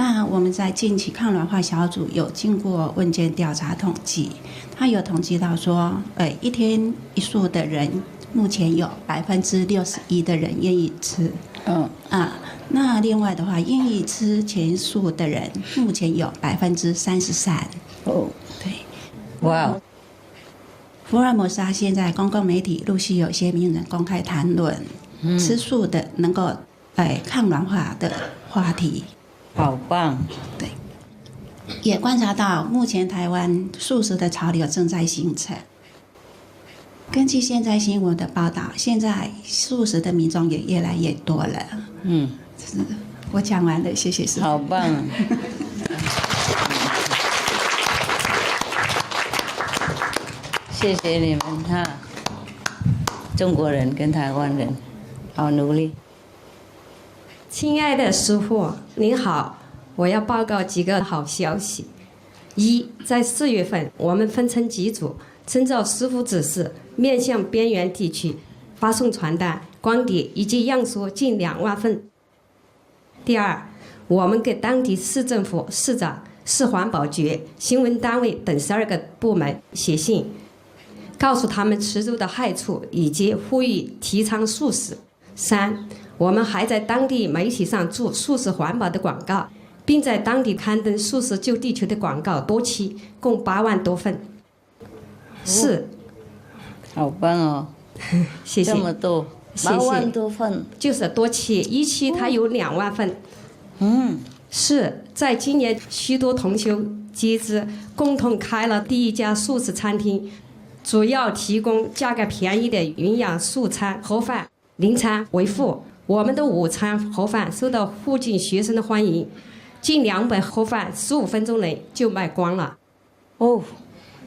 那我们在近期抗暖化小组有经过问卷调查统计，他有统计到说，1天1素的人，目前有61%的人愿意吃。那另外的话，愿意吃全素的人，目前有33%。对。哇！福尔摩沙现在公共媒体陆续有些名人公开谈论吃素的能够抗暖化的话题。好棒！对，也观察到目前台湾素食的潮流正在形成。根据现在新闻的报道，现在素食的民众也越来越多了。我讲完了，谢谢师父。好棒！谢谢你们中国人跟台湾人好努力。亲爱的师父，您好，我要报告几个好消息。在4月份，我们分成几组，遵照师父指示，面向边缘地区发送传单、光碟以及样书近2万份。第二，我们给当地市政府、市长、市环保局、新闻单位等12个部门写信，告诉他们吃肉的害处，以及呼吁提倡素食。3，我们还在当地媒体上做素食环保的广告，并在当地刊登素食救地球的广告多期，共8万多份。4，好棒哦！谢谢。这么多，8万多份，就是多期，一期它有2万份。4，在今年许多同修集资，共同开了第1家素食餐厅，主要提供价格便宜的营养素餐盒饭。零餐为副，我们的午餐盒饭受到附近学生的欢迎，近2本盒饭15分钟内就卖光了。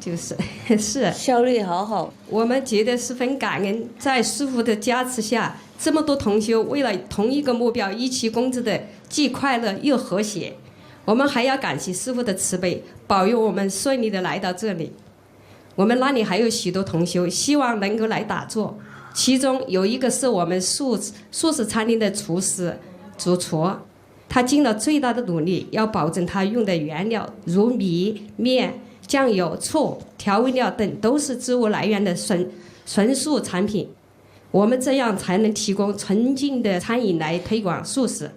就是是效率好好。我们觉得十分感恩，在师父的加持下，这么多同修为了同一个目标一起工作的，既快乐又和谐。我们还要感谢师父的慈悲，保佑我们顺利的来到这里。我们那里还有许多同修希望能够来打坐，其中有一个是我们素食餐厅的主厨，他尽了最大的努力，要保证他用的原料如米、面、酱油、醋、调味料等都是植物来源的纯素产品。我们这样才能提供纯净的餐饮来推广素食，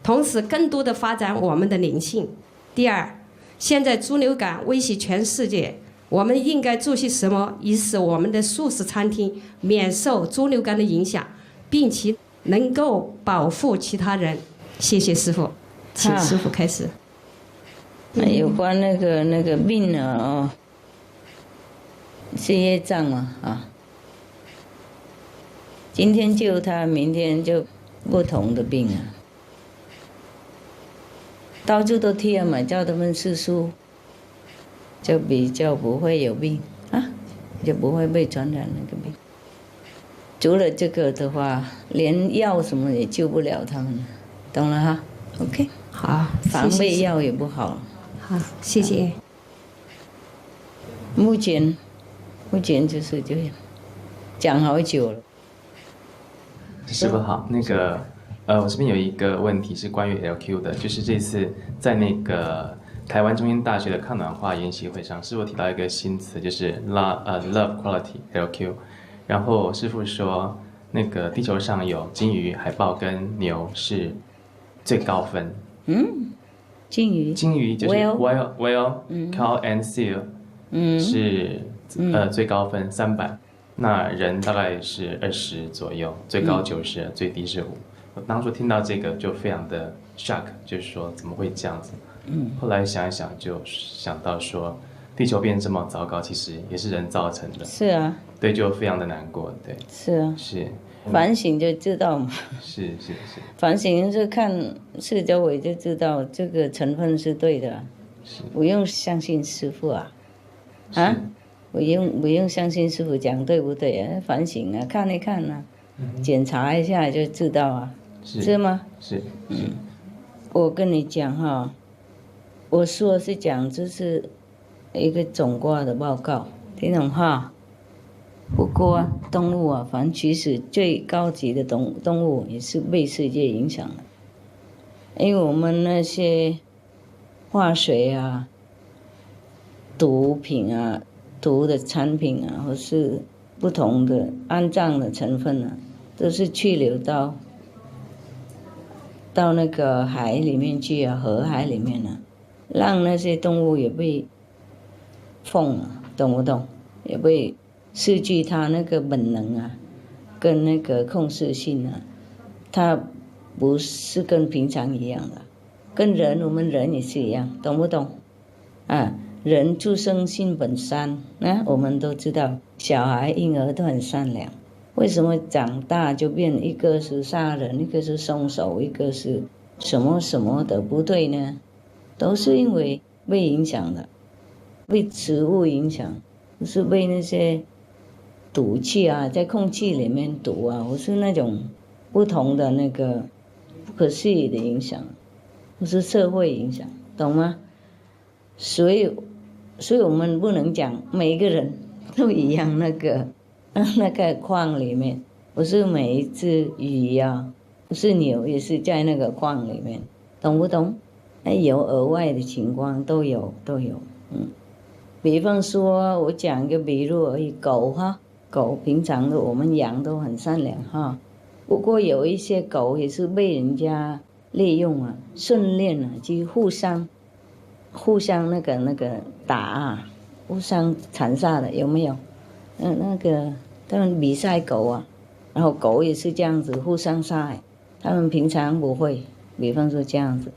同时更多的发展我们的灵性。第二，现在猪流感威胁全世界，我们应该做些什么，以使我们的素食餐厅免受猪流感的影响，并且能够保护其他人。谢谢师父，请师父开始。有关那个病啊，是业障嘛啊。今天救他，明天就不同的病啊。到处都贴嘛，叫他们吃素，就比较不会有病啊，就不会被传染那个病。除了这个的话，连药什么也救不了他们，懂了哈 ？OK， 好，防备药也不好。好，谢谢。目前就是这样，讲好久了。师父好，那个我这边有一个问题是关于 LQ 的，就是这次在那个台湾中英大学的抗暖化研习会上，师父提到一个新词，就是 love quality LQ， 然后师父说那个地球上有金鱼、海豹跟牛是最高分。金鱼就是 whale、cow and seal， 是最高分300。那人大概是20左右，最高90，最低是5。我当初听到这个就非常的 shock， 就是说怎么会这样子？后来想一想，就想到说，地球变这么糟糕，其实也是人造成的。是啊。对，就非常的难过。对。是啊。是。反省就知道嘛。是。反省就看四周围就知道这个成分是对的，不用相信师父啊，不用相信师父讲对不对啊？反省啊，看一看啊，检查一下就知道啊，是吗？是。我跟你讲哈，我说是讲这是一个总括的报告，听懂哈？不过动物啊，凡其实最高级的动物也是被世界影响的，因为我们那些化学啊、毒品啊、毒的产品啊，或是不同的肮脏的成分啊，都是去流到那个海里面去啊，河海里面啊，让那些动物也被疯了，懂不懂？也被失去它那个本能啊，跟那个控制性啊，它不是跟平常一样的，跟我们人也是一样，懂不懂？啊，人出生性本善，我们都知道，小孩婴儿都很善良，为什么长大就变一个是杀人，一个是凶手，一个是什么什么的不对呢？都是因为被影响的，被食物影响，不是被那些毒气啊，在空气里面毒啊，或是那种不同的那个不可思议的影响，或是社会影响，懂吗？所以我们不能讲每一个人都一样，那个矿里面，不是每一只鱼啊，不是牛也是在那个矿里面，懂不懂？有额外的情况都有。比方说我讲一个比喻而已，狗平常的我们养都很善良哈，不过有一些狗也是被人家利用啊、训练啊，去互相那个打啊，互相残杀的，有没有？那个他们比赛狗啊，然后狗也是这样子互相杀，他们平常不会，比方说这样子。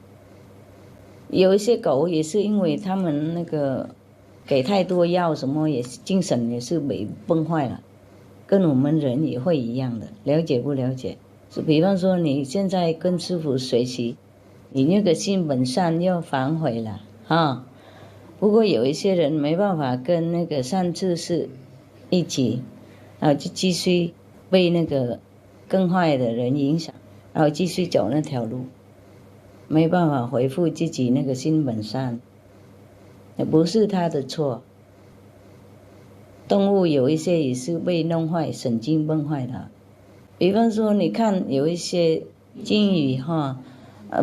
有一些狗也是因为他们那个给太多药什么，也是精神也是被崩坏了，跟我们人也会一样的，了解不了解？是比方说你现在跟师父学习，你那个心本善要反悔了啊，不过有一些人没办法跟那个善知识一起，然后就继续被那个更坏的人影响，然后继续走那条路，没办法恢复自己那个心本善，也不是他的错。动物有一些也是被弄坏，神经崩坏的。比方说，你看有一些鲸鱼哈，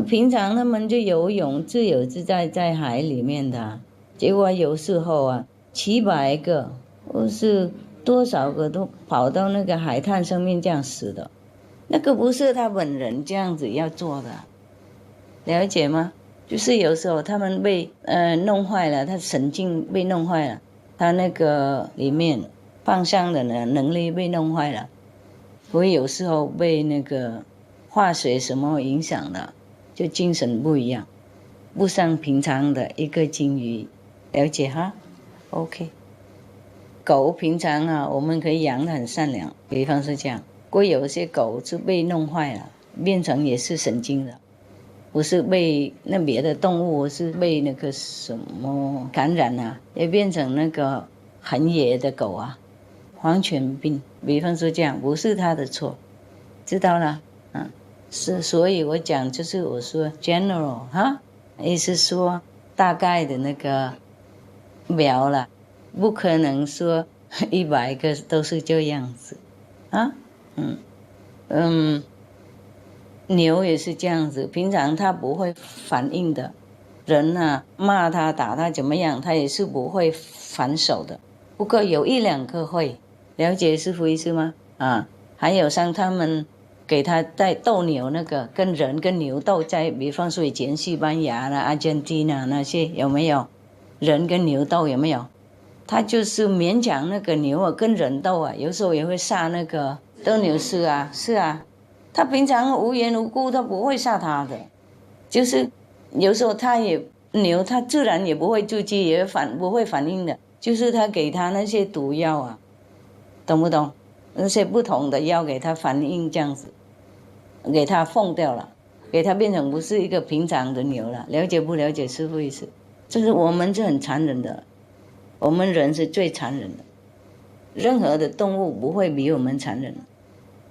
平常他们就游泳自由自在在海里面的，结果有时候啊，700个或是多少个都跑到那个海滩上面这样死的，那个不是他本人这样子要做的，了解吗？就是有时候他们被弄坏了，他神经被弄坏了，他那个里面方向的能力被弄坏了，所以有时候被那个化学什么影响了，就精神不一样，不像平常的一个鲸鱼，了解哈 ？OK。狗平常啊，我们可以养得很善良，比方是这样。不过有些狗是被弄坏了，变成也是神经的，不是被那别的动物是被那个什么感染啊，也变成那个很野的狗啊，狂犬病。比方说这样，不是他的错，知道了？是，所以我讲就是我说 general 哈，意思说大概的那个苗了。不可能说100个都是这样子，啊，牛也是这样子，平常它不会反应的，人啊骂它打它怎么样，它也是不会反手的。不过有1-2个会，了解师父意思吗？啊，还有像他们给他在斗牛那个，跟人跟牛斗在，比方说以前西班牙啦、阿根廷啊那些有没有人跟牛斗有没有？他就是勉强那个牛啊跟人斗啊，有时候也会杀那个斗牛士啊，是啊，他平常无缘无故他不会杀他的，就是有时候他也牛他自然也不会自己也不会反应的，就是他给他那些毒药啊，懂不懂？那些不同的药给他反应这样子，给他放掉了，给他变成不是一个平常的牛了，了解不了解师父意思？就是我们是很残忍的。我们人是最残忍的，任何的动物不会比我们残忍，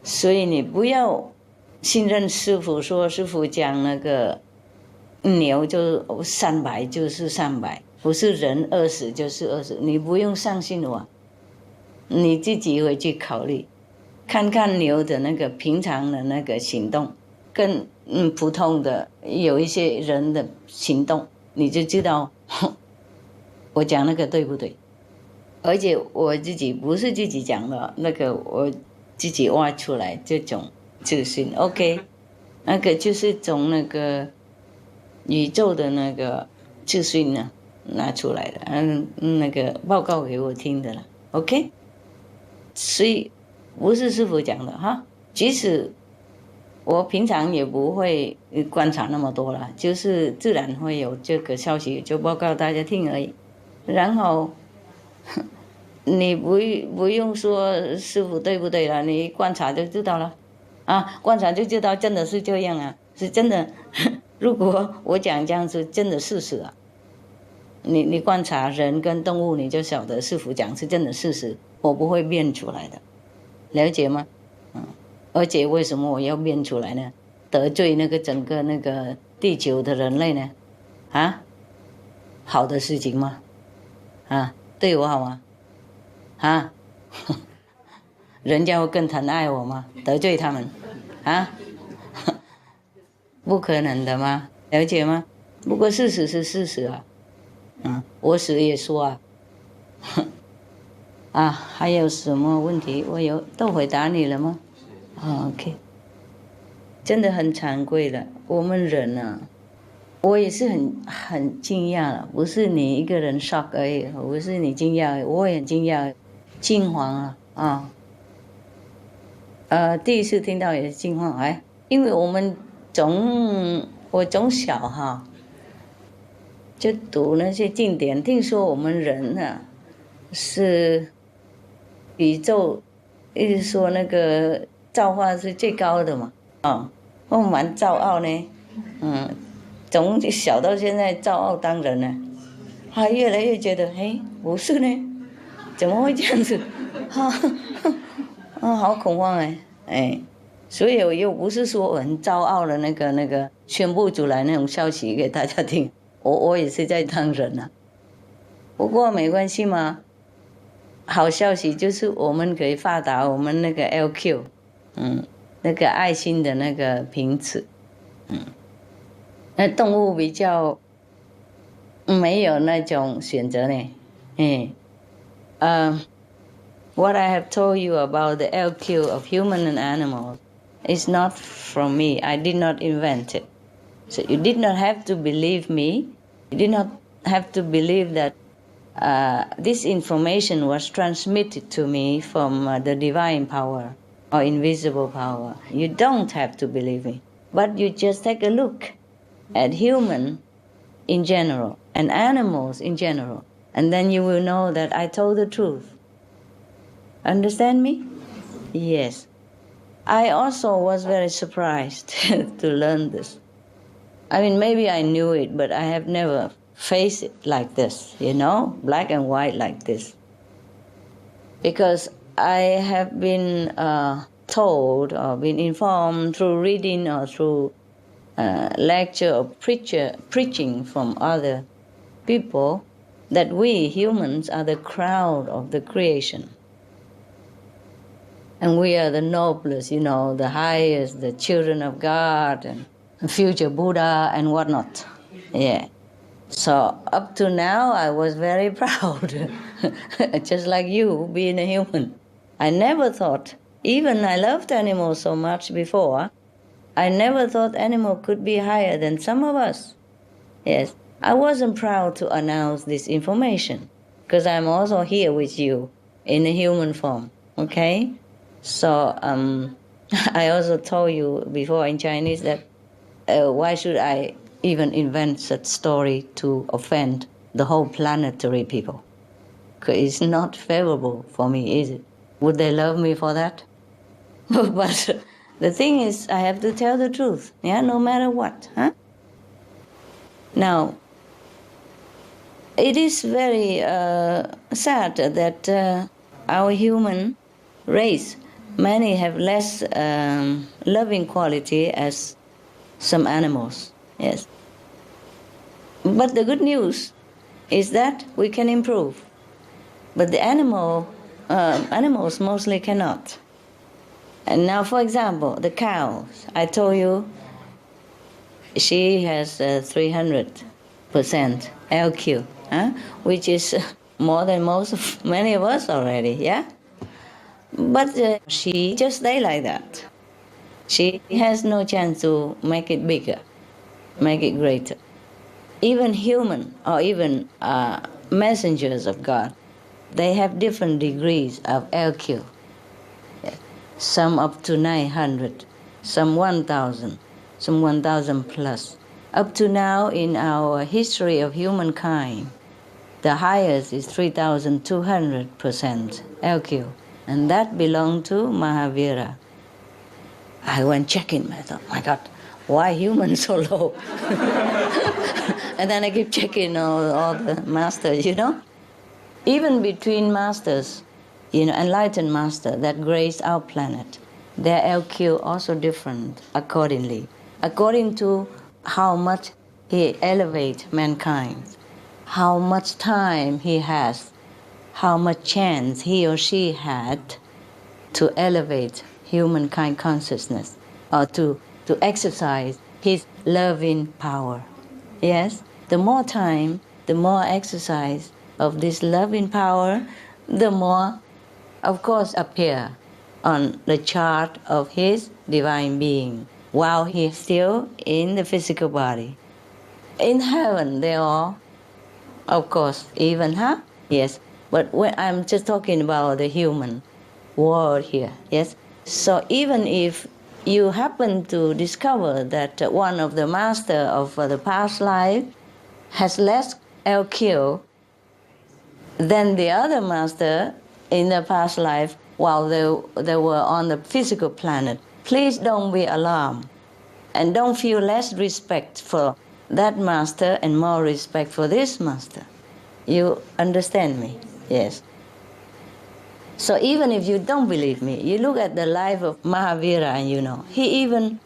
所以你不要信任师父说师父讲那个牛就300就是300，不是人20就是20，你不用相信我，你自己回去考虑，看看牛的那个平常的那个行动，跟普通的有一些人的行动，你就知道。我讲那个对不对？而且我自己不是自己讲的，那个我自己挖出来这种资讯 ，OK， 那个就是从那个宇宙的那个资讯呢拿出来的，那个报告给我听的了 ，OK， 所以不是师父讲的哈，即使我平常也不会观察那么多了，就是自然会有这个消息就报告大家听而已。然后你不用说师父对不对了，你观察就知道了啊，观察就知道真的是这样啊，是真的。如果我讲这样子真的事实啊，你观察人跟动物，你就晓得师父讲是真的事实，我不会变出来的，了解吗？而且为什么我要变出来呢？得罪那个整个那个地球的人类呢？啊，好的事情吗？啊，对我好吗？啊，人家会更疼爱我吗？得罪他们，啊，不可能的吗？了解吗？不过事实是事实啊，我死也说啊，啊，还有什么问题？我都回答你了吗？OK， 真的很惭愧了，我们人啊。我也是很惊讶了，不是你一个人 shock 而已，不是你惊讶，我也很惊讶，惊慌啊！第一次听到也是惊慌，因为我从小哈就读那些经典，听说我们人啊是宇宙，一直说那个造化是最高的嘛，我蛮骄傲呢，从小到现在骄傲当人呢，他越来越觉得，不是呢，怎么会这样子？好恐慌所以我又不是说我很骄傲的那个宣布出来那种消息给大家听，我也是在当人啊。不过没关系嘛，好消息就是我们可以发达我们那个 LQ， 那个爱心的那个瓶子，那动物比较没有那种选择呢，What I have told you about the LQ of human and animals is not from me. I did not invent it. So you did not have to believe me. You did not have to believe that this information was transmitted to me from the divine power or invisible power. You don't have to believe me. But you just take a look at human in general and animals in general, and then you will know that I told the truth. Understand me? Yes. I also was very surprised to learn this. I mean, maybe I knew it, but I have never faced it like this, black and white like this. Because I have been told or been informed through reading or through lecture or preaching from other people that we humans are the crown of the creation. And we are the noblest, the highest, the children of God and future Buddha and whatnot. Yeah. So up to now, I was very proud, just like you, being a human. I never thought, even I loved animals so much before, I never thought animal could be higher than some of us. Yes. I wasn't proud to announce this information because I'm also here with you in a human form, okay? So I also told you before in Chinese that why should I even invent such story to offend the whole planetary people? Because it's not favorable for me, is it? Would they love me for that? But the thing is, I have to tell the truth, no matter what. Now, it is very sad that our human race, many have less loving quality as some animals, yes. But the good news is that we can improve. But the animals mostly cannot. And now, for example, the cows, I told you, she has 300% LQ, which is more than many of us already, yeah? But she just stay like that. She has no chance to make it bigger, make it greater. Even human or even messengers of God, they have different degrees of LQ. Some up to 900, some 1,000, some 1,000 plus. Up to now in our history of humankind, the highest is 3,200% LQ. And that belonged to Mahavira. I went checking, I thought, my God, why humans so low? And then I keep checking all the masters, Even between masters, enlightened master that grace our planet, their LQ also different accordingly, according to how much he elevate mankind, how much time he has, how much chance he or she had to elevate humankind consciousness or to exercise his loving power. Yes, the more time, the more exercise of this loving power, the more, of course, appear on the chart of his divine being while he is still in the physical body. In heaven, they are, of course, even, Yes, but when I'm just talking about the human world here, yes? So even if you happen to discover that one of the master of the past life has less LQ than the other master in the past life while they were on the physical planet, please don't be alarmed and don't feel less respect for that master and more respect for this master. You understand me? Yes. So even if you don't believe me, you look at the life of Mahavira and you know, he even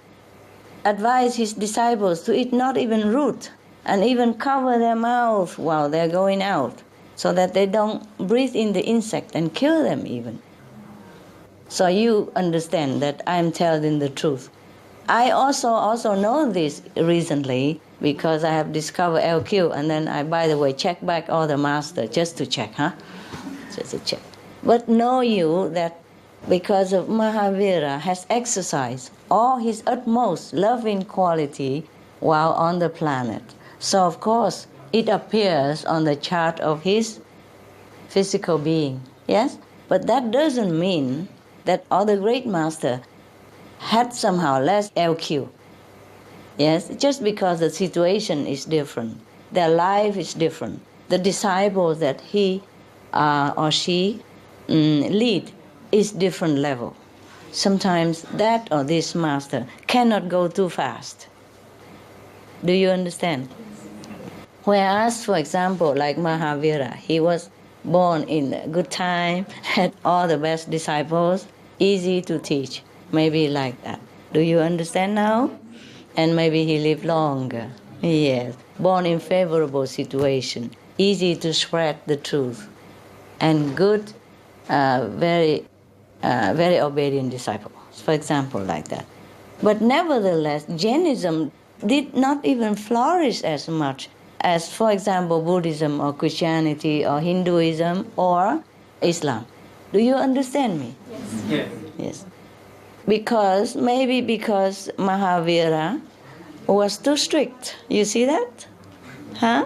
advised his disciples to eat not even root and even cover their mouth while they're going out so that they don't breathe in the insect and kill them even. So you understand that I'm telling the truth. I also know this recently because I have discovered LQ, and then I, by the way, check back all the masters just to check, just to check. But know you that because of Mahavira has exercised all his utmost loving quality while on the planet. So of course it appears on the chart of his physical being, yes? But that doesn't mean that other great master had somehow less LQ. Yes, just because the situation is different, their life is different. The disciples that he or she lead is different level. Sometimes that or this master cannot go too fast. Do you understand? Whereas, for example, like Mahavira, he was born in a good time, had all the best disciples, easy to teach, maybe like that. Do you understand now? And maybe he lived longer. Yes, born in favorable situation, easy to spread the truth, and good, very obedient disciples, for example, like that. But nevertheless, Jainism did not even flourish as much as, for example, Buddhism or Christianity or Hinduism or Islam. Do you understand me? Yes. Yes. Because Mahavira was too strict. You see that? Huh?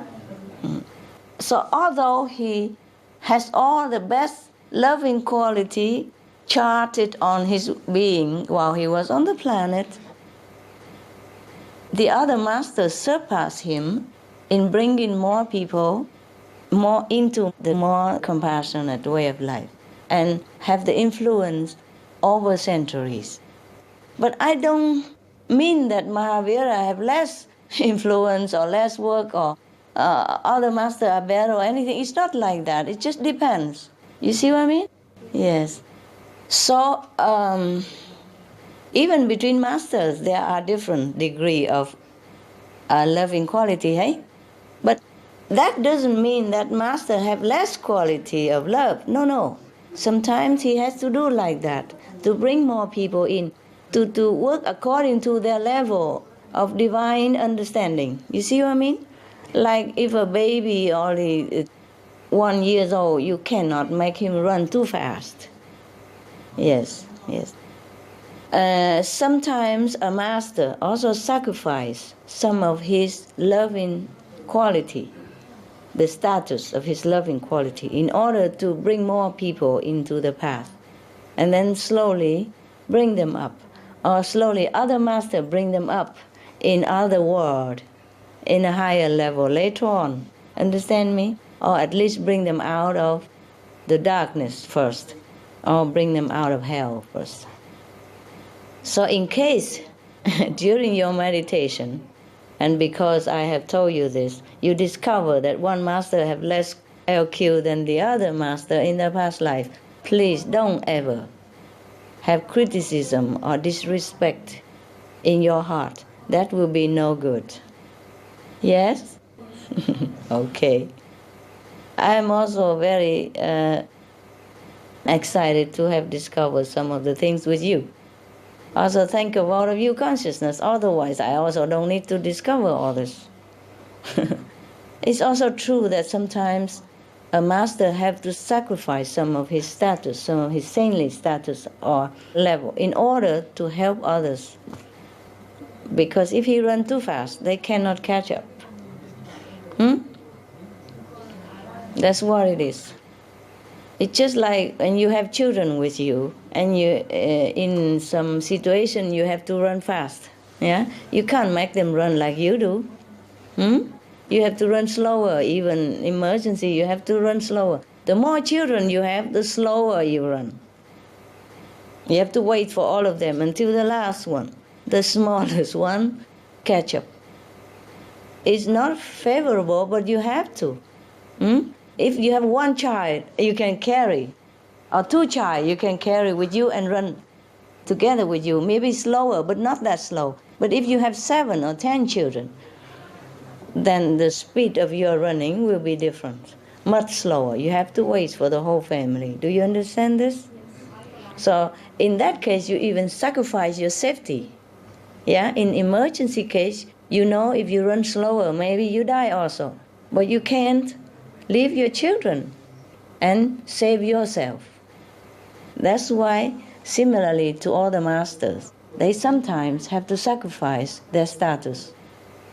So although he has all the best loving quality charted on his being while he was on the planet, the other masters surpassed him in bringing more people more into the more compassionate way of life and have the influence over centuries. But I don't mean that Mahavira have less influence or less work or other masters are better or anything. It's not like that. It just depends. You see what I mean? Yes. So even between masters, there are different degree of loving quality, hey? But that doesn't mean that master have less quality of love. No. Sometimes he has to do like that to bring more people in, to work according to their level of divine understanding. You see what I mean? Like if a baby only 1 year old, you cannot make him run too fast. Yes. Sometimes a master also sacrifices some of his loving quality, the status of his loving quality, in order to bring more people into the path. And then slowly bring them up. Or slowly other masters bring them up in other world, in a higher level later on. Understand me? Or at least bring them out of the darkness first. Or bring them out of hell first. So in case during your meditation, and because I have told you this, you discover that one master have less LQ than the other master in the past life, please don't ever have criticism or disrespect in your heart. That will be no good. Yes? Okay. I am also very excited to have discovered some of the things with you. Also thank of all of you consciousness, otherwise I also don't need to discover all this. It's also true that sometimes a master have to sacrifice some of his status, some of his saintly status or level in order to help others. Because if he runs too fast, they cannot catch up. That's what it is. It's just like when you have children with you and you, in some situation you have to run fast. Yeah, you can't make them run like you do. You have to run slower. Even emergency, you have to run slower. The more children you have, the slower you run. You have to wait for all of them until the last one, the smallest one, catch up. It's not favorable, but you have to. If you have one child, you can carry, or two child, you can carry with you and run together with you. Maybe slower, but not that slow. But if you have 7 or 10 children, then the speed of your running will be different, much slower. You have to wait for the whole family. Do you understand this? So in that case, you even sacrifice your safety. Yeah, in emergency case, you know if you run slower, maybe you die also. But you can't leave your children and save yourself. That's why, similarly to all the masters, they sometimes have to sacrifice their status,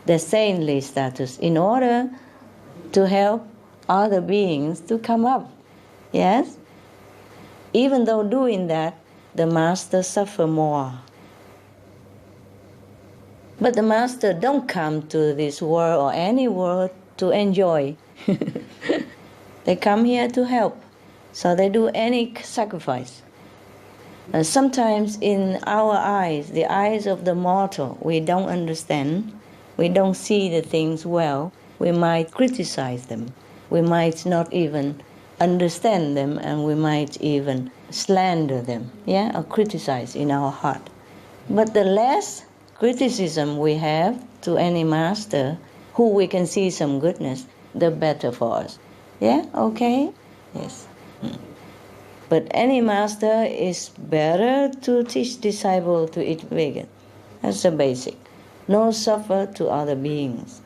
their saintly status, in order to help other beings to come up. Yes? Even though doing that, the master suffer more. But the master don't come to this world or any world to enjoy. They come here to help. So they do any sacrifice. Sometimes in our eyes, the eyes of the mortal, we don't understand, we don't see the things well, we might criticize them. We might not even understand them, and we might even slander them, or criticize in our heart. But the less criticism we have to any master, who we can see some goodness, the better for us. Yeah, okay? Yes. But any master is better to teach disciple to eat vegan. That's the basic. No suffer to other beings.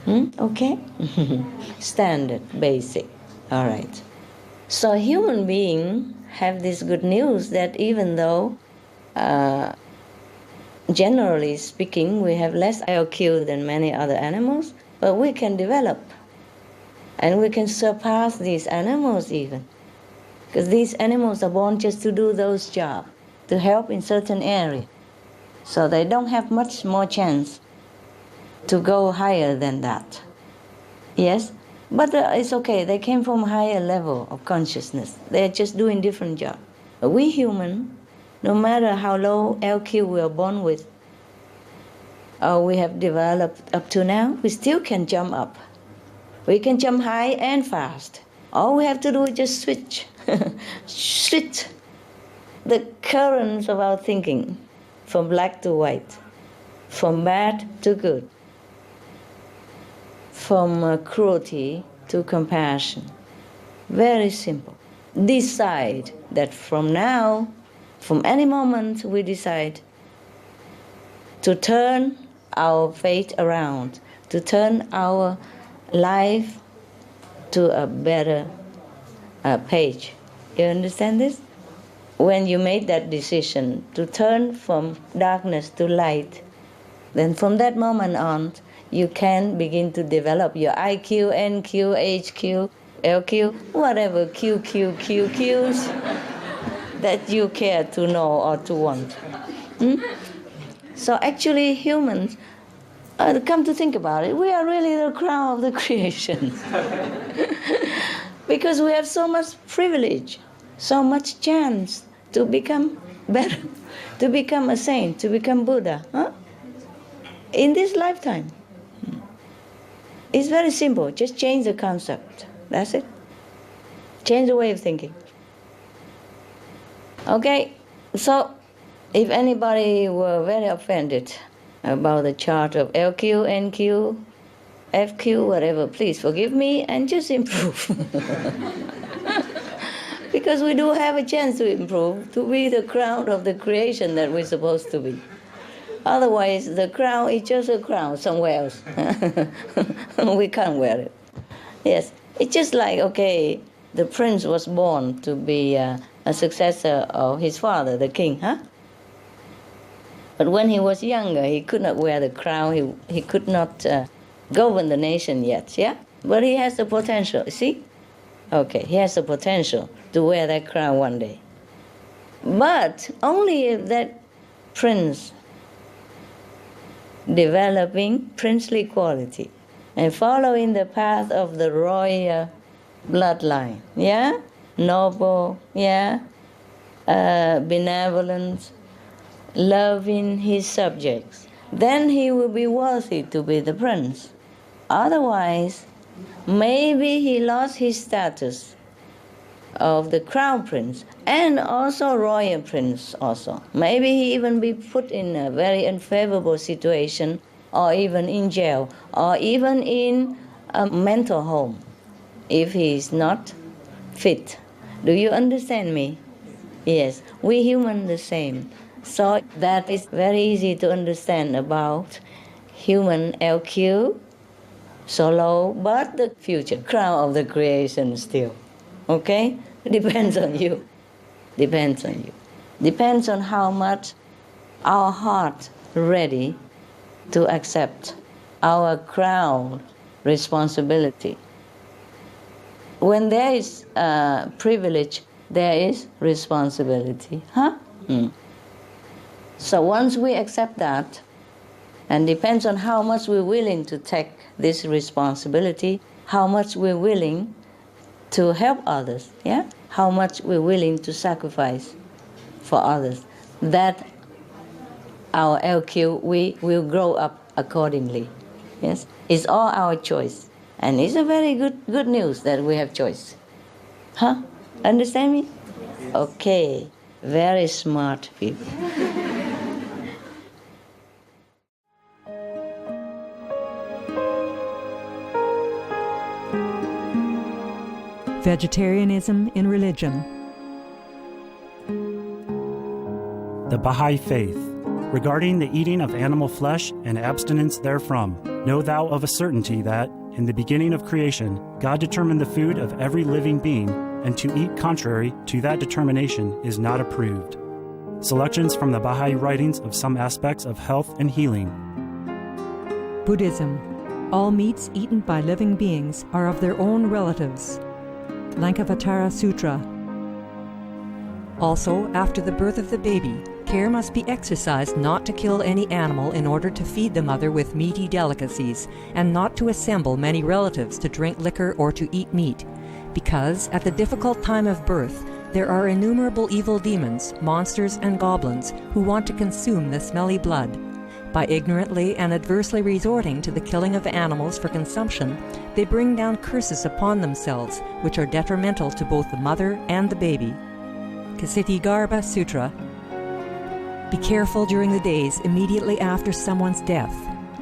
Okay? Standard, basic. All right. So human beings have this good news that even though, generally speaking, we have less IQ than many other animals, but we can develop. And we can surpass these animals even. Because these animals are born just to do those jobs, to help in certain area. So they don't have much more chance to go higher than that. Yes? But it's okay, they came from a higher level of consciousness. They're just doing different jobs. But we human, no matter how low LQ we are born with, or we have developed up to now, we still can jump up. We can jump high and fast. All we have to do is just switch the currents of our thinking from black to white, from bad to good, from cruelty to compassion. Very simple. Decide that from now, from any moment, we decide to turn our fate around, to turn our life to a better page. You understand this? When you make that decision to turn from darkness to light, then from that moment on, you can begin to develop your IQ, NQ, HQ, LQ, whatever QQs that you care to know or to want. So actually humans, come to think about it, we are really the crown of the creation. Because we have so much privilege, so much chance to become better, to become a saint, to become Buddha. In this lifetime. It's very simple. Just change the concept. That's it. Change the way of thinking. Okay, so if anybody were very offended about the chart of LQ, NQ, FQ, whatever, please forgive me and just improve. Because we do have a chance to improve, to be the crown of the creation that we're supposed to be. Otherwise, the crown is just a crown somewhere else. We can't wear it. Yes, it's just like, okay, the prince was born to be a successor of his father, the king, But when he was younger, he could not wear the crown. He could not govern the nation yet, But he has the potential, see? Okay, he has the potential to wear that crown one day. But only if that prince developing princely quality and following the path of the royal bloodline, noble, benevolent, loving his subjects, then he will be worthy to be the prince. Otherwise, Maybe he lost his status of the crown prince and also royal prince also. Maybe he even be put in a very unfavorable situation, or even in jail, or even in a mental home if he is not fit. Do you understand me? Yes, we humans the same. So that is very easy to understand about human LQ, so low, but the future crown of the creation still. Okay? Depends on you. Depends on you. Depends on how much our heart ready to accept our crown responsibility. When there is privilege, there is responsibility. Huh? So once we accept that, and depends on how much we're willing to take this responsibility, how much we're willing to help others, yeah? How much we're willing to sacrifice for others, that our LQ, we will grow up accordingly. Yes, it's all our choice. And it's a very good news that we have choice. Huh? Understand me? Okay, very smart people. Vegetarianism in religion. The Baha'i Faith. Regarding the eating of animal flesh and abstinence therefrom, know thou of a certainty that, in the beginning of creation, God determined the food of every living being, and to eat contrary to that determination is not approved. Selections from the Baha'i writings of some aspects of health and healing. Buddhism. All meats eaten by living beings are of their own relatives. Lankavatara Sutra. Also, after the birth of the baby, care must be exercised not to kill any animal in order to feed the mother with meaty delicacies, and not to assemble many relatives to drink liquor or to eat meat, because at the difficult time of birth there are innumerable evil demons, monsters, and goblins who want to consume the smelly blood. By ignorantly and adversely resorting to the killing of animals for consumption, they bring down curses upon themselves, which are detrimental to both the mother and the baby. Ksitigarbha Sutra. Be careful during the days immediately after someone's death,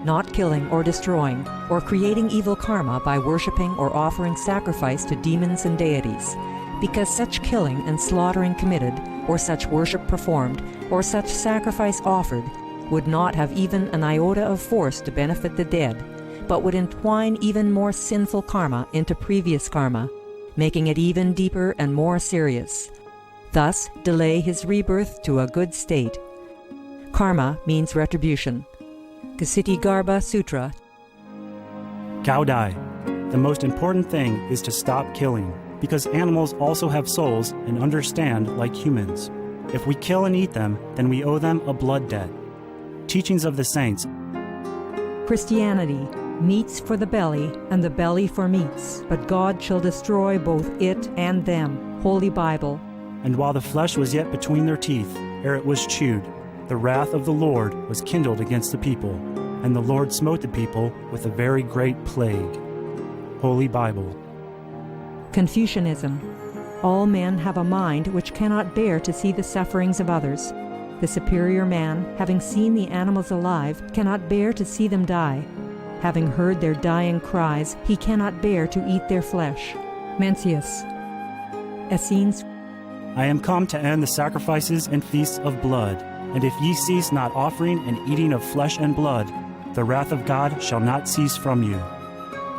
not killing or destroying, or creating evil karma by worshipping or offering sacrifice to demons and deities, because such killing and slaughtering committed, or such worship performed, or such sacrifice offered, would not have even an iota of force to benefit the dead, but would entwine even more sinful karma into previous karma, making it even deeper and more serious. Thus, delay his rebirth to a good state. Karma means retribution. Ksitigarbha Sutra. Gaudai. The most important thing is to stop killing, because animals also have souls and understand like humans. If we kill and eat them, then we owe them a blood debt. Teachings of the Saints. Christianity. Meats for the belly, and the belly for meats, but God shall destroy both it and them. Holy Bible. And while the flesh was yet between their teeth, ere it was chewed, the wrath of the Lord was kindled against the people, and the Lord smote the people with a very great plague. Holy Bible. Confucianism. All men have a mind which cannot bear to see the sufferings of others. The superior man, having seen the animals alive, cannot bear to see them die. Having heard their dying cries, he cannot bear to eat their flesh. Mencius. Essenes. I am come to end the sacrifices and feasts of blood, and if ye cease not offering and eating of flesh and blood, the wrath of God shall not cease from you.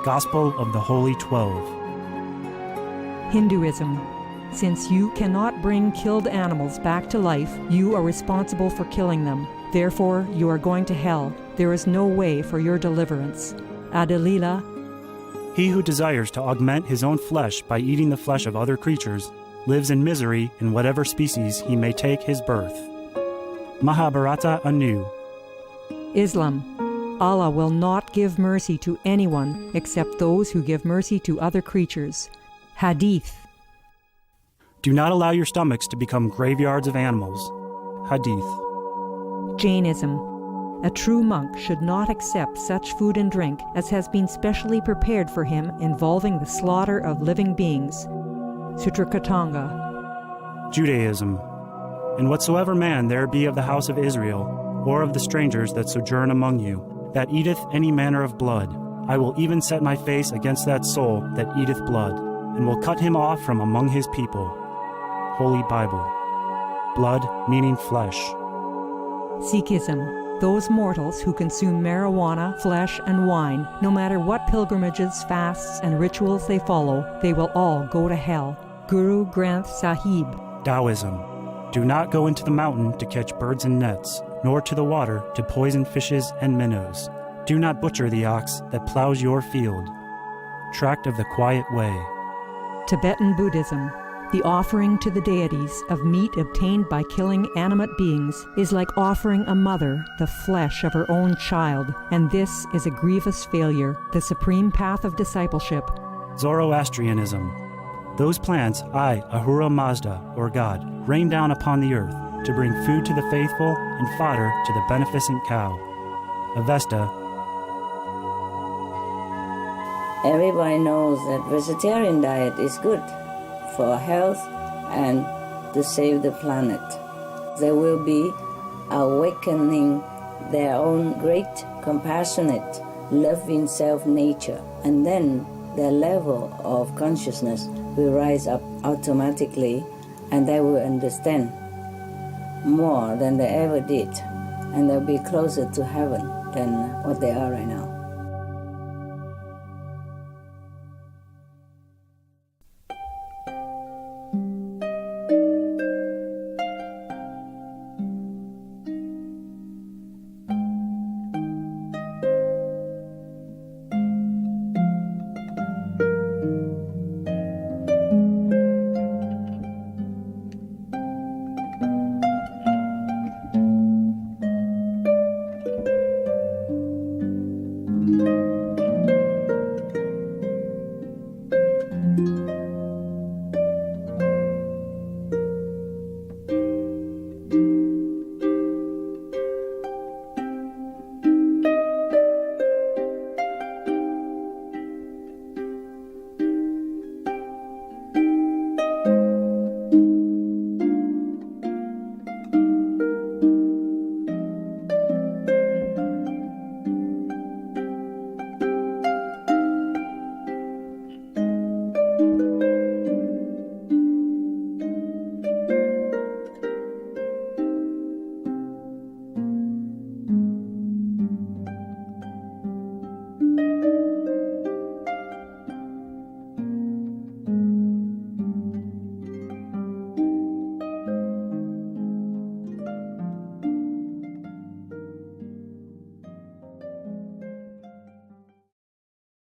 Gospel of the Holy 12. Hinduism. Since you cannot bring killed animals back to life, you are responsible for killing them. Therefore, you are going to hell. There is no way for your deliverance. Adalila. He who desires to augment his own flesh by eating the flesh of other creatures lives in misery in whatever species he may take his birth. Mahabharata anew. Islam. Allah will not give mercy to anyone except those who give mercy to other creatures. Hadith. Do not allow your stomachs to become graveyards of animals. Hadith. Jainism. A true monk should not accept such food and drink as has been specially prepared for him involving the slaughter of living beings. Sutrakatanga. Judaism. And whatsoever man there be of the house of Israel, or of the strangers that sojourn among you, that eateth any manner of blood, I will even set my face against that soul that eateth blood, and will cut him off from among his people. Holy Bible. Blood meaning flesh. Sikhism. Those mortals who consume marijuana, flesh, and wine, no matter what pilgrimages, fasts, and rituals they follow, they will all go to hell. Guru Granth Sahib. Taoism. Do not go into the mountain to catch birds and nets, nor to the water to poison fishes and minnows. Do not butcher the ox that plows your field. Tract of the Quiet Way. Tibetan Buddhism. The offering to the deities of meat obtained by killing animate beings is like offering a mother the flesh of her own child, and this is a grievous failure, the supreme path of discipleship. Zoroastrianism. Those plants I, Ahura Mazda, or God, rain down upon the earth to bring food to the faithful and fodder to the beneficent cow. Avesta. Everybody knows that vegetarian diet is good for health and to save the planet. They will be awakening their own great, compassionate, loving self-nature, and then their level of consciousness will rise up automatically, and they will understand more than they ever did, and they'll be closer to heaven than what they are right now.